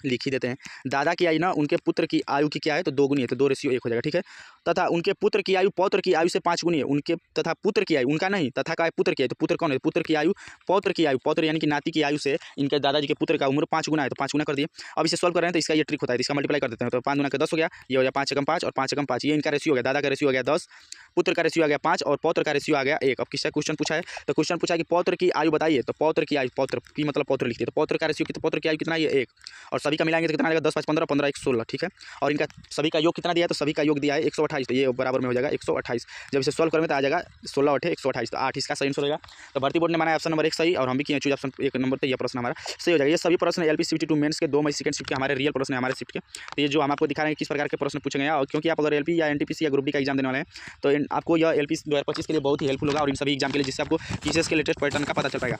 लिख ही देते हैं। दादा की आयु ना उनके पुत्र की आयु की क्या है तो 2 गुनी है, तो 2 रेशियो 1 हो जाएगा, ठीक है। तथा उनके पुत्र की आयु पौत्र की आयु से 5 गुनी है, उनके तथा पुत्र की आयु, उनका नहीं, तथा का है पुत्र की आयु, तो पुत्र कौन है, पुत्र की आयु पौत्र यानी कि नाती की आयु से इनके दादाजी के पुत्र का उम्र 5 गुना है, तो 5 गुना कर दिए। अब इसे सॉल्व कर रहे हैं तो इसका ये ट्रिक होता है, इसका मल्टीप्लाई कर देते हैं, तो 5 गुना का 10 हो गया, ये हो गया 5 एकम 5 और 5 एकम 5, ये इनका रेशियो हो गया, दादा का रेशियो हो गया 10, पुत्र का रेशियो आ गया 5 और पौत्र का रेशियो आ गया 1। अब किसका क्वेश्चन पूछा है, तो क्वेश्चन पूछा है कि पौत्र की आयु बताइए, तो पौत्र की आयु, पौत्र की मतलब पौत्र लिखते हैं, तो पौत्र का रेशियो कितना, पौत्र की आयु कितना है, ये 1, और सभी का मिलाएंगे तो कितना आएगा 10 5 15 15 1 16, ठीक है। और इनका सभी का योग कितना दिया है, तो सभी का योग दिया है 128, तो ये बराबर में हो जाएगा 128। जब इसे सॉल्व करेंगे तो आ जाएगा 16 8 128, तो 8 इसका सही आंसर हो जाएगा। तो भर्ती बोर्ड ने माना ऑप्शन नंबर 1 सही, और हम भी किए चूज ऑप्शन 1 नंबर, तो ये प्रश्न हमारा सही हो जाएगा। ये सभी प्रश्न LP CBT 2 मेंस के 2 मई सेकंड शिफ्ट के हमारे रियल प्रश्न है, हमारे शिफ्ट के। तो ये जो हम आपको दिखा रहे हैं किस प्रकार के प्रश्न पूछे गए हैं, और क्योंकि आप अगर LP या NTPC या ग्रुप डी का एग्जाम देने वाले हैं तो आपको यह LP 2025 के लिए बहुत ही हेल्पफुल होगा, और इन सभी एग्जाम के लिए, जिससे आपको TCS के लेटेस्ट पैटर्न का पता चल पाएगा।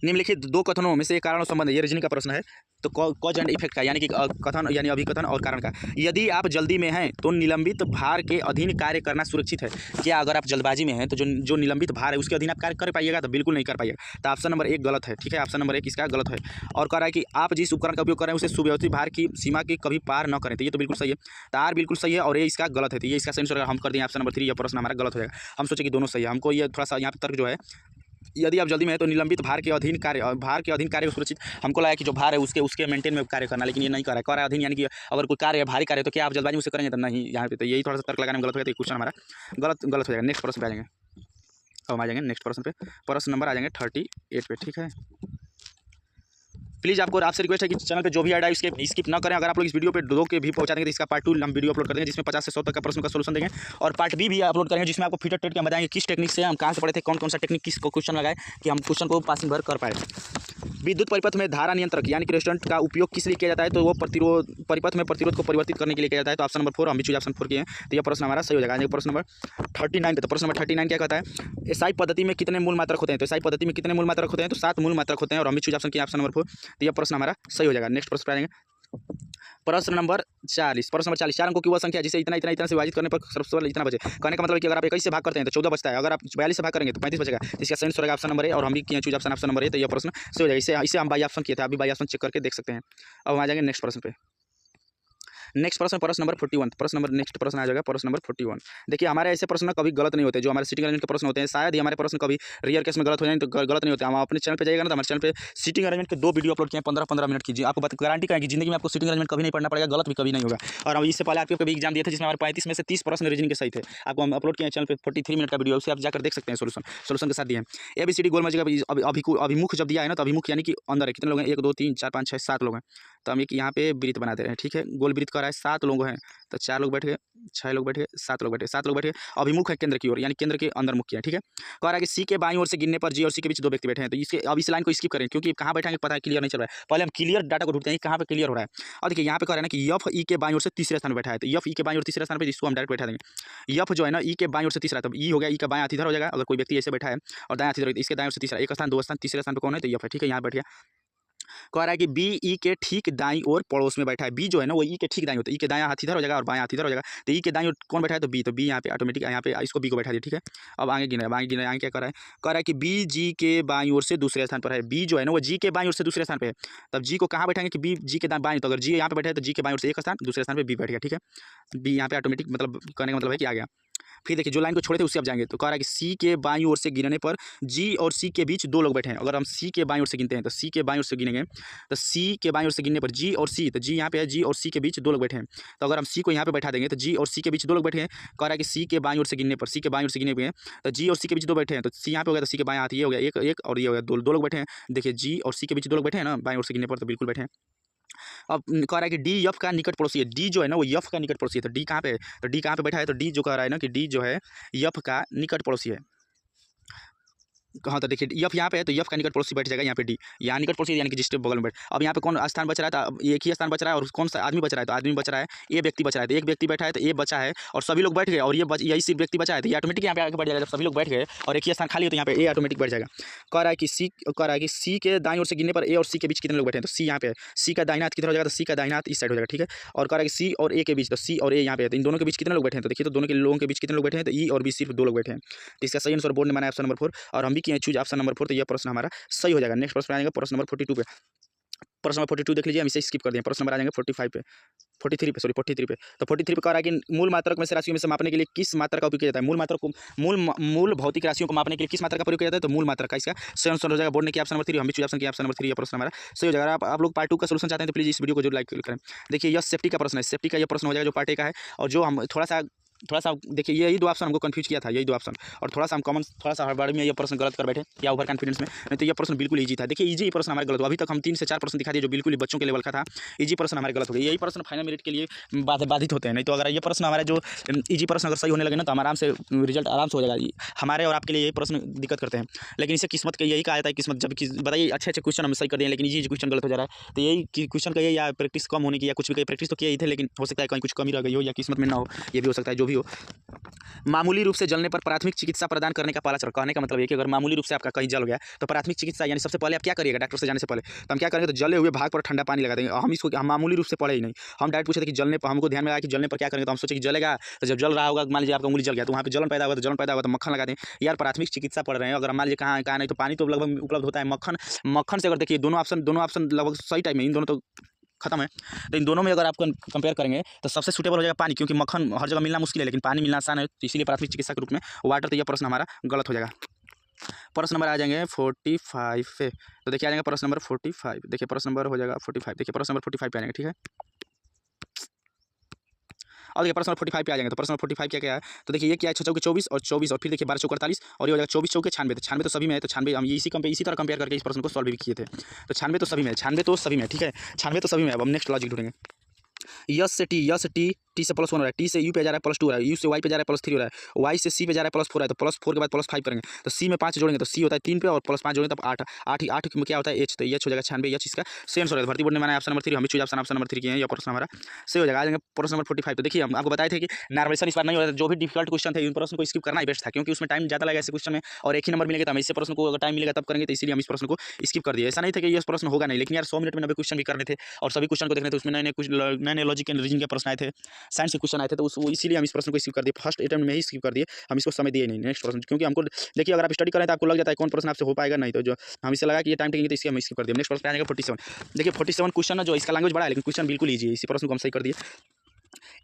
निम्नलिखित 2 कथनों में से एक कारण और संबंध है, ये रीजनिंग का प्रश्न है, तो कॉज एंड इफेक्ट का, यानी कि कथन यानी अभिकथन और कारण का। यदि आप जल्दी में हैं तो निलंबित भार के अधीन कार्य करना सुरक्षित है। क्या अगर आप जल्दबाजी में हैं तो जो निलंबित भार है उसके अधीन आप कार्य कर पाइएगा, तो बिल्कुल नहीं कर पाइएगा। तो ऑप्शन नंबर 1 गलत है, ठीक है, ऑप्शन नंबर 1 इसका गलत है। और कह रहा है कि आप जिस उपकरण का उपयोग कर रहे हैं उसे सुव्यवस्थित भार की सीमा की कभी पार न करें, तो ये तो बिल्कुल सही है, तार बिल्कुल सही है, और ये इसका गलत है, तो ये इसका सही आंसर हम कर दें ऑप्शन नंबर 3, यह प्रश्न हमारा गलत हो जाएगा। हम सोचे कि दोनों सही है, हमको ये थोड़ा सा यहाँ पर तर्क जो है, यदि आप जल्दी में है तो निलंबित भार के अधीन कार्य सुरक्षित, हमको लगा कि जो भार है उसके मेंटेन में कार्य करना, लेकिन ये नहीं कर रहा है, कर अधीन, यानी कि अगर कोई कार्य है भारी कार्य तो क्या आप जल्दबाजी में उसे करेंगे, तो नहीं, यहाँ पे तो यही थोड़ा सा तर्क लगाने में गलत हो गया, तो क्वेश्चन हमारा गलत हो जाएगा। नेक्स्ट प्रश्न पे आ जाएंगे, अब हम आ जाएंगे नेक्स्ट प्रश्न पे, प्रश्न नंबर आ जाएंगे 38 पे, ठीक है। प्लीज़ आपसे रिक्वेस्ट है कि चैनल पे जो भी ऐड है इसके स्किप ना करें। अगर आप लोग इस वीडियो पे 2 के भी पहुंचा देंगे तो इसका पार्ट 2 हम वीडियो अपलोड कर देंगे, जिसमें 50 से 100 तक का प्रश्न का सोल्यूशन देंगे, और पार्ट बी भी अपलोड करेंगे, जिसमें आपको फिटर टेट के बताएंगे किस टेक्निक से हम कहाँ से पढ़े थे, कौन सा टेक्निक किस क्वेश्चन लगाए कि हम क्वेश्चन को पासिंग भर कर पाए। विद्युत परिपथ में धारा नियंत्रक यानी कि रेजिस्टेंस का उपयोग किस लिए किया जाता है, तो वो परिपथ में प्रतिरोध को परिवर्तित करने के लिए किया जाता है, तो ऑप्शन नंबर 4 हम भी चूज ऑप्शन 4 किए हैं, तो यह प्रश्न हमारा सही हो जाएगा। प्रश्न नंबर 39 पे, तो प्रश्न नंबर 39 क्या कहता है, SI पद्धति में कितने मूल मात्रक होते हैं, तो SI पद्धति में कितने मूल मात्रक होते हैं, तो 7 मूल मात्रक होते हैं, और हम भी चूज ऑप्शन किया ऑप्शन नंबर 4, तो यह प्रश्न हमारा सही हो जाएगा। नेक्स्ट प्रश्न पे आएंगे, प्रश्न नंबर 40। प्रश्न नंबर 40, 4 अंकों की वह संख्या जिसे इतना से विभाजित करने पर सबसे पहले इतना बचे। कहने का मतलब है कि अगर आप 21 से भाग करते हैं तो 14 बचता है, अगर आप 42 से भाग करेंगे तो 35 बचेगा, इसका सही आंसर होगा ऑप्शन नंबर 1, और हम भी किए चूज ऑप्शन नंबर 1, तो यह प्रश्न सही हो जाएगा। इसे हम बाई ऑप्शन किए थे, आप भी बाई ऑप्शन चेक करके देख सकते हैं। अब हम आ जाएंगे नेक्स्ट प्रश्न पे। नेक्स्ट प्रश्न नंबर 41, नेक्स्ट प्रश्न आ जाएगा प्रश्न नंबर 41। देखिए हमारे ऐसे प्रश्न कभी गलत नहीं होते, जो हमारे सीटिंग अरेंजमेंट के प्रश्न होते हैं, शायद ही हमारे प्रश्न कभी रियल केस में गलत हो जाए, तो गलत नहीं होते। हम अपने चैनल पे जाइएगा ना, तो हमारे चैनल पे सीटिंग अरेंजमेंट के 2 वीडियो अपलोड किए हैं 15-15 मिनट की, आपको गारंटी का है कि जिंदगी में आपको सीटिंग अरेंजमेंट कभी नहीं पढ़ना पड़ेगा, गलत भी कभी नहीं होगा। और हम इससे पहले आपके कभी एग्जाम दिए थे जिसमें हमारे 35 में से 30 प्रश्न रीजनिंग के सही थे, आपको हम अपलोड किए हैं चैनल पे 43 मिनट का वीडियो, उसे आप जाकर देख सकते हैं, सोल्यूशन के साथ दिए हैं। ABCD गोल मजे का अभिमुख जब दिया है ना, तो अभिमुख यानी कि अंदर है, कितने लोग हैं, 1 2 3 4 5 6 7 लोग हैं, तो हम एक यहाँ पे वृत्त बना दे रहे हैं, ठीक है। गोल वृत्त कर रहा है, 7 लोग हैं, तो 4 लोग बैठ गए, 6 लोग बैठ गए, 7 लोग बैठे, 7 लोग बैठे, अभिमुख है केंद्र की ओर, यानी केंद्र के अंदर मुख किया, ठीक है। कह रहा है कि सी के बाईं ओर से गिनने पर जी और सी के बीच 2 व्यक्ति बैठे हैं। तो इसके अब इस लाइन को स्किप करें, क्योंकि कहाँ बैठेंगे पता है, क्लियर नहीं चल रहा है। पहले हम क्लियर डाटा को ढूंढते हैं कहाँ पे क्लियर हो रहा है। और देखिए यहाँ पे कह रहा है ना कि एफ ई के बाईं ओर से तीसरे स्थान पर बैठा है, तो एफ ई के बाईं ओर तीसरे स्थान पर, इसको हम डायरेक्ट बैठा देंगे। एफ जो है ना ई के बाईं ओर से तीसरा, तब ई हो गया, ई का बायां हाथ इधर हो जाएगा, अगर कोई व्यक्ति ऐसे बैठा है, और दायां हाथ इधर, इसके दाएं ओर से तीसरा, एक स्थान 2 स्थान, तीसरे स्थान पर कौन है, तो एफ है, ठीक है। यहाँ बैठ गया। कह रहा है कि बी ई के ठीक दाईं ओर पड़ोस में बैठा है। बी जो है ना वो ई के ठीक दाईं होता है, ई के दायां हाथ इधर हो जाएगा और बायां हाथ इधर हो जाएगा, तो ई के दाईं ओर कौन बैठा है, तो बी यहाँ पे ऑटोमेटिक यहाँ पे इसको बी को बैठा दिया, ठीक है। अब आगे गिना, आगे गिना, आगे क्या कर रहा है, कह रहा है कि बी जी के बाईं ओर से दूसरे स्थान पर है। बी जो है ना वो जी के बाईं ओर से दूसरे स्थान पर है, तब जी को कहाँ बैठाएंगे कि बी जी के बाईं, तो अगर जी यहाँ पे बैठे तो जी के बाईं ओर से एक स्थान, दूसरे स्थान पर बी बैठ गया, ठीक है। बी यहाँ पे ऑटोमेटिक मतलब कहने का मतलब है कि आ गया। फिर देखिए जो लाइन को छोड़े थे उससे अब जाएंगे, तो कह रहा है कि सी के बाईं ओर से गिनने पर जी और सी के बीच 2 लोग बैठे हैं। अगर हम सी के बाईं ओर से गिनते हैं, तो सी के बाईं ओर से गिनेंगे, तो सी के बाईं ओर से गिनने पर जी और सी, तो जी यहाँ पे है, जी और सी के बीच 2 लोग बैठे हैं। तो अगर हम सी को यहाँ पे बैठा देंगे, तो जी और सी के बीच 2 लोग बैठे हैं। कह रहा है कि सी के बाईं ओर से गिनने पर, सी के बाईं ओर से गिने हुए, तो जी और सी के बीच 2 बैठे हैं, तो सी यहाँ पे हो गया, तो सी के बाएं हाथ ये हो गया, एक और ये हो गया, 2 लोग बैठे हैं। देखिए जी और सी के बीच 2 लोग बैठे हैं ना बाईं ओर से गिनने पर, तो बिल्कुल बैठे हैं। अब कह रहा है कि डी एफ का निकट पड़ोसी है। डी जो है ना वो एफ का निकट पड़ोसी है, तो डी कहाँ पे है, तो डी कहाँ पे बैठा है, तो डी जो कह रहा है ना कि डी जो है एफ का निकट पड़ोसी है। हाँ, तो देखिए एफ यहाँ पे है, तो एफ का निकट पड़ोसी बैठ जाएगा यहाँ पे डी, यहाँ निकट पड़ोसी यानी कि जिसके बगल में बैठ। अब यहाँ पे कौन स्थान बच रहा है, तो एक ही स्थान बच रहा है, और कौन सा आदमी बच रहा है, तो आदमी बच रहा है, ए व्यक्ति बच रहा है, तो एक व्यक्ति बैठा है, तो ए बचा है, और सभी लोग बैठ गए, और यही सिर्फ व्यक्ति बचा है, तो ये ऑटोमेटिक यहाँ पे आगे बढ़ जाएगा। जब सभी लोग बैठ गए और एक ही स्थान खाली हो, तो यहाँ पे ए ऑटोमेटिक बैठ जाएगा। कह रहा है कि सी के दाईं ओर से गिनने पर ए और सी के बीच कितने लोग बैठे हैं, तो सी यहाँ पे है, सी का दाहिना हाथ किधर हो जाएगा, तो सी का दाहिना हाथ इस साइड हो जाएगा, ठीक है। और कह रहा है कि सी और ए के बीच, तो सी और ए यहाँ पे है, तो इन दोनों के बीच कितने लोग बैठे हैं, तो देखिए तो दोनों के लोगों के बीच कितने लोग बैठे हैं, तो ई और बी सिर्फ 2 लोग बैठे हैं। तो इसका सही आंसर बोर्ड ने माना ऑप्शन नंबर 4, और हम भी किए चूज ऑप्शन नंबर 4, तो यह प्रश्न हमारा सही हो जाएगा। नेक्स्ट प्रश्न आ जाएगा प्रश्न नंबर 42 पे। प्रश्न नंबर 42 देख लीजिए, हम इसे स्किप कर दिए। प्रश्न नंबर आ जाएंगे 45 पे, 43 पे, सॉरी 43 पे। तो 43 पे कह रहा है कि मूल मात्रक में से राशियों में से मापने के लिए किस मात्रा का उपयोग किया जाता है। मूल मात्रक को मूल भौतिक राशियों को मापने के लिए किस मात्रा का प्रयोग किया जाता है, तो मूल मात्रा का इसका सही आंसर हो जाएगा। बोर्ड ने किया ऑप्शन नंबर 3, हम भी चूज ऑप्शन किया ऑप्शन नंबर 3, यह प्रश्न हमारा सही हो जाएगा। आप लोग पार्ट 2 का सोल्यूशन चाहते हैं तो प्लीज इस वीडियो को जरूर लाइक करें। देखिए यह सेफ्टी का प्रश्न है, सेफ्टी का यह प्रश्न हो जाएगा जो पार्ट 1 का है, और जो हम थोड़ा सा देखिए यही 2 ऑप्शन हमको कंफ्यूज किया था, यही 2 ऑप्शन, और थोड़ा सा हम कॉमन थोड़ा सा हड़बड़ी में ये प्रश्न गलत कर बैठे या ओवर कॉन्फिडेंस में, नहीं तो ये प्रश्न बिल्कुल ईजी था। देखिए ईजी प्रश्न हमारे गलत हुआ। अभी तक हम 3 से 4 प्रश्न दिखा दिए जो बिल्कुल ही बच्चों के लेवल का था, ईजी प्रश्न हमारे गलत हो गए। यही प्रश्न फाइनल मेरिट के लिए बाधित होते हैं, नहीं तो अगर ये प्रश्न हमारे जो ईजी प्रश्न अगर सही होने लगे ना, तो हम आराम से रिजल्ट आराम से हो जाएगा। हमारे और आपके लिए यही प्रश्न दिक्कत करते हैं, लेकिन इसे किस्मत का यही कहा जाता है, किस्मत जब बताइए अच्छे क्वेश्चन हम सही कर दिए, लेकिन ईजी क्वेश्चन गलत हो जा रहा है, तो यही क्वेश्चन का या प्रैक्टिस कम होने की, या कुछ भी प्रैक्टिस तो किया ही थे, लेकिन हो सकता है कहीं कुछ कमी रह गई हो, या किस्मत में ना हो, ये भी हो सकता है, जो भी हो। मामूली रूप से जलने पर प्राथमिक चिकित्सा प्रदान करने का पहला चरण, कहने का मतलब है कि अगर मामूली रूप से आपका कहीं जल गया तो प्राथमिक चिकित्सा यानी सबसे पहले आप क्या करिएगा, डॉक्टर से जाने से पहले तो हम क्या करेंगे, तो जले हुए भाग पर ठंडा पानी लगा देंगे। हम मामूली रूप से पढ़े ही नहीं, हम डायरेक्ट पूछे थे कि जलने पर, हमको ध्यान में आया कि जलने पर क्या करेंगे, तो हम सोचे कि जलेगा, तो जब जल रहा होगा मान लीजिए आपका उंगली जल गया, तो वहाँ पे जलन पैदा होगा, तो जलन पैदा होगा तो मक्खन लगा दें। यार प्राथमिक चिकित्सा पढ़ रहे हैं, अगर मान लीजिए कहाँ नहीं, तो पानी तो लगभग उपलब्ध होता है, मक्खन से अगर देखिए दोनों ऑप्शन लगभग सही टाइम में, इन दोनों तो खत्म है, तो इन दोनों में अगर आपको कंपेयर करेंगे तो सबसे सूटेबल हो जाएगा पानी, क्योंकि मक्खन हर जगह मिलना मुश्किल है, लेकिन पानी मिलना आसान है, तो इसीलिए प्राथमिक चिकित्सा के रूप में वाटर, तो यह प्रश्न हमारा गलत हो जाएगा। प्रश्न नंबर आ जाएंगे 45 पे, तो देखिए आ जाएगा प्रश्न नंबर 45। देखिए प्रश्न नंबर हो जाएगा 45, देखिए प्रश्न नंबर 45 पे आ जाएंगे, ठीक है। और देखिए प्रश्न नंबर 45 पे आ जाएंगे, तो प्रश्न नंबर 45 क्या है, तो देखिए ये क्या है, 6 चौके 24 और 24, और फिर देखिए 12 चौके 48, और ये हो जाएगा 24 चौके 96, तो 96 तो सभी में है, तो 96 हम इसी तरह कंपेयर करके इस प्रश्न को सॉल्व भी किए थे, तो 96 तो सभी में है, 96 तो सभी में, ठीक है, 96 तो सभी में। अब हम नेक्स्ट लॉजिक ढूंढेंगे। यस से टी से +1 हो रहा है, टी से यू पे जा रहा है +2 हो रहा है, यू से वाई पे जा रहा है +3 हो रहा है, वाई से सी पे जा रहा है +4 है, तो +4 के बाद +5 करेंगे, तो सी में 5 जोड़ेंगे तो सी होता है 3 पे, और +5 जोड़ेंगे तब 8 में क्या होता है एच, तो एच हो जाएगा 96, एच इसका सेम हो रहा है। भर्ती बोर्ड ने माना ऑप्शन नंबर 3, हम भी चूज ऑप्शन नंबर 3 किए हैं, यह प्रश्न हमारा सही हो जाएगा। आ जाएंगे प्रश्न नंबर 45। तो देखिए हम आपको बताए थे कि नॉर्मलाइजेशन इस बार नहीं हो रहा था, जो भी डिफिकल्ट क्वेश्चन थे इन प्रश्न को स्किप करना ही बेस्ट था, क्योंकि उसमें टाइम ज़्यादा लगेगा ऐसे क्वेश्चन में, और एक ही नंबर मिलेगा, तो हम इस प्रश्न को अगर टाइम मिलेगा तब करेंगे, तो इसलिए हम इस प्रश्न को स्किप कर दिए। ऐसा नहीं था कि ये प्रश्न होगा नहीं, लेकिन यार 100 मिनट में 90 क्वेश्चन भी करने थे, और सभी क्वेश्चन को देखने थे, उसमें नए लॉजिक एंड रीजनिंग के प्रश्न आए थे, साइंस के क्वेश्चन आए थे, तो इसीलिए हम इस प्रश्न को स्किप कर दिए, फर्स्ट अटेम्प्ट में ही स्किप कर दिए, हम इसको समय दिए नहीं। नेक्स्ट प्रश्न, क्योंकि हमको देखिए अगर आप स्टडी करें तो आपको लग जाता है कौन प्रश्न आपसे हो पाएगा, नहीं तो जो हम इसे लगा कि ये टाइम टेकिंग, तो इसलिए हम स्किप कर दिए। नेक्स्ट प्रश्न आ जाएगा 47। देखिए 47 क्वेश्चन ना, जो इसका लैंग्वेज बड़ा है, लेकिन क्वेश्चन बिल्कुल ईजी है, इसी प्रश्न को हम सही कर दिए।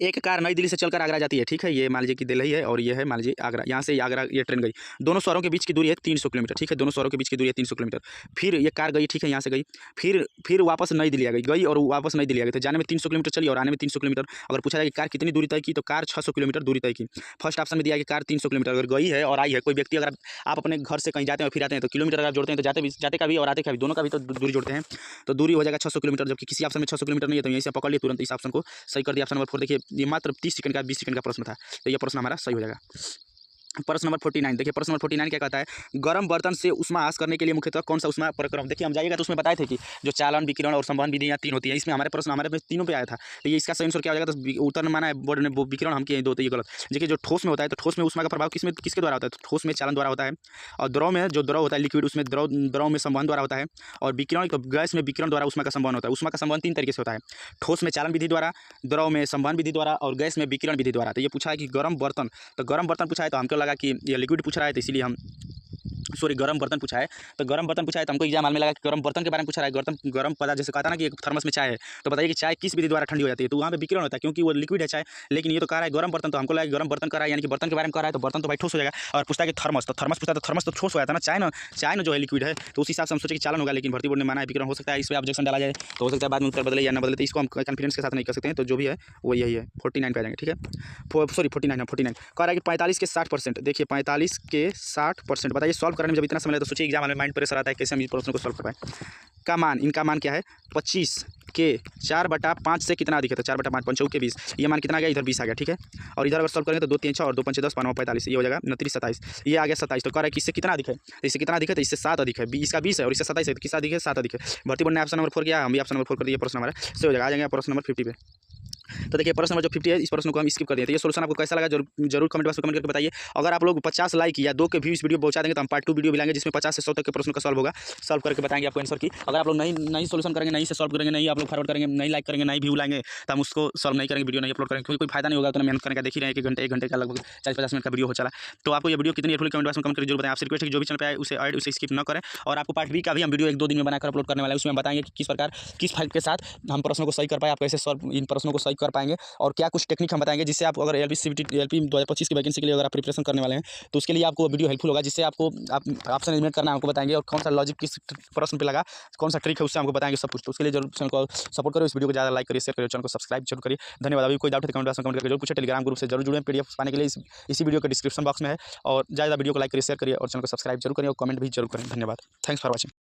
एक कार नई दिल्ली से चलकर आगरा जाती है, ठीक है। ये मान लीजिए कि दिल्ली है और ये है मान लीजिए आगरा। यहाँ से आगरा ये ट्रेन गई। दोनों शहरों के बीच की दूरी है 300 किलोमीटर, ठीक है। दोनों शहरों के बीच की दूरी है 300 किलोमीटर। फिर ये कार गई, ठीक है, यहाँ से गई। फिर वापस नई दिल्ली आ गई और वापस नई दिल्ली आ गई। तो जाने में 300 किलोमीटर चली और आने में 300 किलोमीटर। अगर पूछा जाए कि कार कितनी दूरी तय की, तो कार 600 किलोमीटर दूरी तय की। फर्स्ट ऑप्शन में दिया कि कार 300 किलोमीटर अगर गई है और आई है। कोई व्यक्ति अगर आप अपने घर से कहीं जाते हैं और फिर आते हैं तो किलोमीटर अगर जोड़ते हैं तो जाते का भी और आते का भी दोनों का भी तो दूरी जोड़ते हैं, तो दूरी हो जाएगा 600 किलोमीटर। जबकि किसी ऑप्शन में 600 किलोमीटर नहीं है, तो यहीं से पकड़ लिए तुरंत इस ऑप्शन को सही कर दिया। ऑप्शन नंबर 4 देखिए, ये मात्र 30 सेकंड का 20 सेकंड का प्रश्न था, तो ये प्रश्न हमारा सही हो जाएगा। प्रश्न नंबर 49 देखिए, प्रश्न नंबर 49 क्या कहता है, गर्म बर्तन से उष्मा हास करने के लिए मुख्यतः कौन सा उष्मा प्रक्रम। देखिए हम जाइएगा तो उसमें बताए थे कि जो चालन, विकिरण और संवहन विधि यहाँ 3 होती है। इसमें हमारे प्रश्न हमारे में तीनों पे आया था, तो ये इसका सही आंसर क्या हो जाएगा। तो उत्तर माना है बोर्ड ने विकिरण हम किए दो, तो ये गलत। देखिए जो ठोस में होता है, तो ठोस में उष्मा का प्रभाव किसके द्वारा होता है, तो ठोस में चालन द्वारा होता है। और द्रव में जो द्रव होता है लिक्विड, उसमें द्रव में संवहन द्वारा होता है। और विकिरण गैस में विकिरण द्वारा उष्मा का संवहन होता है। उष्मा का संवहन 3 तरीके से होता है, ठोस में चालन विधि द्वारा, द्रव में संवहन विधि द्वारा और गैस में विकिरण विधि द्वारा। तो ये पूछा है कि गर्म बर्तन, तो गर्म बर्तन पूछा है तो हमको लगा कि ये लिक्विड पूछ रहा है, तो इसीलिए हम गर्म बर्तन पूछा है। तो गर्म बर्तन पूछा है तो हमको एग्जाम में लगा कि गर्म बर्तन के बारे में पूछा है। गर्म पदार्थ जैसे कहता ना कि एक थर्मस में चाय है, तो बताइए कि चाय किस विधि द्वारा ठंडी हो जाती है, तो वहाँ पे विकिरण होता है क्योंकि वो लिक्विड है चाय। लेकिन ये तो कह रहा है गर्म बर्तन, तो हमको लगा गर्म बर्तन कर रहा है यानी कि बर्तन के बारे में कह रहा है, तो बर्तन तो भाई ठोस हो जाएगा। और पूछता है कि थर्मस, तो थर्मस पूछता है तो थर्मस तो ठोस हो जाता है ना, चाय ना जो है लिक्विड है, तो उस हिसाब से हम सोचे कि चालन होगा। लेकिन भर्ती बोर्ड ने माना है विकिरण हो सकता है। इस पर ऑब्जेक्शन डाला जाए तो हो सकता है बाद में उत्तर बदले या ना बदले, तो इसको हम कॉन्फिडेंस के साथ नहीं कर सकते हैं। तो जो भी है वो यही है, 49 पे आ जाएंगे, ठीक है। सॉरी 49 कह रहा है कि 45 के 60%। देखिए 45 के 60%, बताइए सॉल्व करने में जब इतना समय लगता है तो सोचिए एग्जाम में माइंड प्रेशर आता है, कैसे हम इस प्रश्न को सॉल्व कर पाए। का मान, इनका मान क्या है, 25 के 4/5 से कितना अधिक है, तो 4/5 5 के 20, ये मान कितना आ गया, इधर 20 आ गया, ठीक है। और इधर अगर सॉल्व करेंगे तो 2 3 6 और 2 5 10 5 45, ये हो जाएगा 29 27, ये आ गया 27। तो कह रहा है कि इससे कितना अधिक है, इससे कितना अधिक है, तो इससे 7 अधिक है। इसका 20 है और इससे 27 है, तो किसका अधिक है, 7 अधिक है। भर्ती बोर्ड ने ऑप्शन नंबर 4 किया, हम भी ऑप्शन नंबर 4 कर दिए। प्रश्न हमारा सही हो जाएगा। आ जाएंगे प्रश्न नंबर 50 पे। तो देखिए प्रश्न नंबर जो 50 है, इस प्रश्न को हम स्किप कर दिए। तो ये सोल्यूशन आपको कैसा लगा जरूर कमेंट बॉक्स में कमेंट करके बताइए। अगर आप लोग 50 लाइक या 2 के व्यू इस वीडियो पहुंचा देंगे तो हम पार्ट 2 वीडियो भी लाएंगे जिसमें 50 से 100 तक के प्रश्न का सॉल्व होगा, सॉल्व करके बताएंगे आपको आंसर की। अगर आप लोग नहीं सोल्यूशन करेंगे, नहीं से सॉल्व करेंगे, नहीं आप लोग फॉरवर्ड करेंगे, नहीं लाइक करेंगे, नहीं व्यू लाएंगे, तो हम उसको सॉल्व नहीं करेंगे, वीडियो नहीं अपलोड करेंगे, क्योंकि कोई फायदा नहीं होगा। तो मेहनत करने का देख ही रहे हैं, 1 घंटे का लगभग 40-50 मिनट का वीडियो हो चला। तो आपको ये वीडियो कितनी हेल्पफुल कमेंट बॉक्स में कमेंट करके जरूर बताएं। आपसे रिक्वेस्ट है कि जो भी चैनल पे आए उसे स्किप न करें। और आपको पार्ट बी का भी हम वीडियो 1-2 दिन में बनाकर अपलोड करने वाले हैं। उसमें बताएंगे कि किस प्रकार किस फाइल के साथ हम प्रश्नों को सही कर पाए, आप कैसे सॉल्व इन प्रश्नों को सही कर पाएंगे, और क्या कुछ टेक्निक हम बताएंगे जिससे आप अगर एलपी 2025 की वैकेंसी के लिए अगर आप प्रिपरेशन करने वाले हैं तो उसके लिए आपको वीडियो हेल्पफुल होगा। जिससे आपको ऑप्शन एलिमिनेट करना हमको बताएंगे, और कौन सा लॉजिक किस प्रश्न पे लगा, कौन सा ट्रिक है, उससे हमको बताएंगे सब कुछ। तो उसके लिए जरूर चैनल को सपोर्ट करो, इस वीडियो को ज़्यादा लाइक करिए, शेयर करिए, चैनल को सब्सक्राइब जरूर करिए। धन्यवाद। अभी कोई डाउट है कमेंट बॉक्स में कमेंट करके जरूर पूछे। टेलीग्राम ग्रुप से जरूर जुड़े, पीडीएफ पाने के लिए इसी वीडियो के डिस्क्रिप्शन बॉक्स में है। और ज़्यादा वीडियो को लाइक करिए, शेयर करिए और चैनल को सब्सक्राइब जरूर करिए और कमेंट भी जरूर करें। धन्यवाद। Thanks for watching.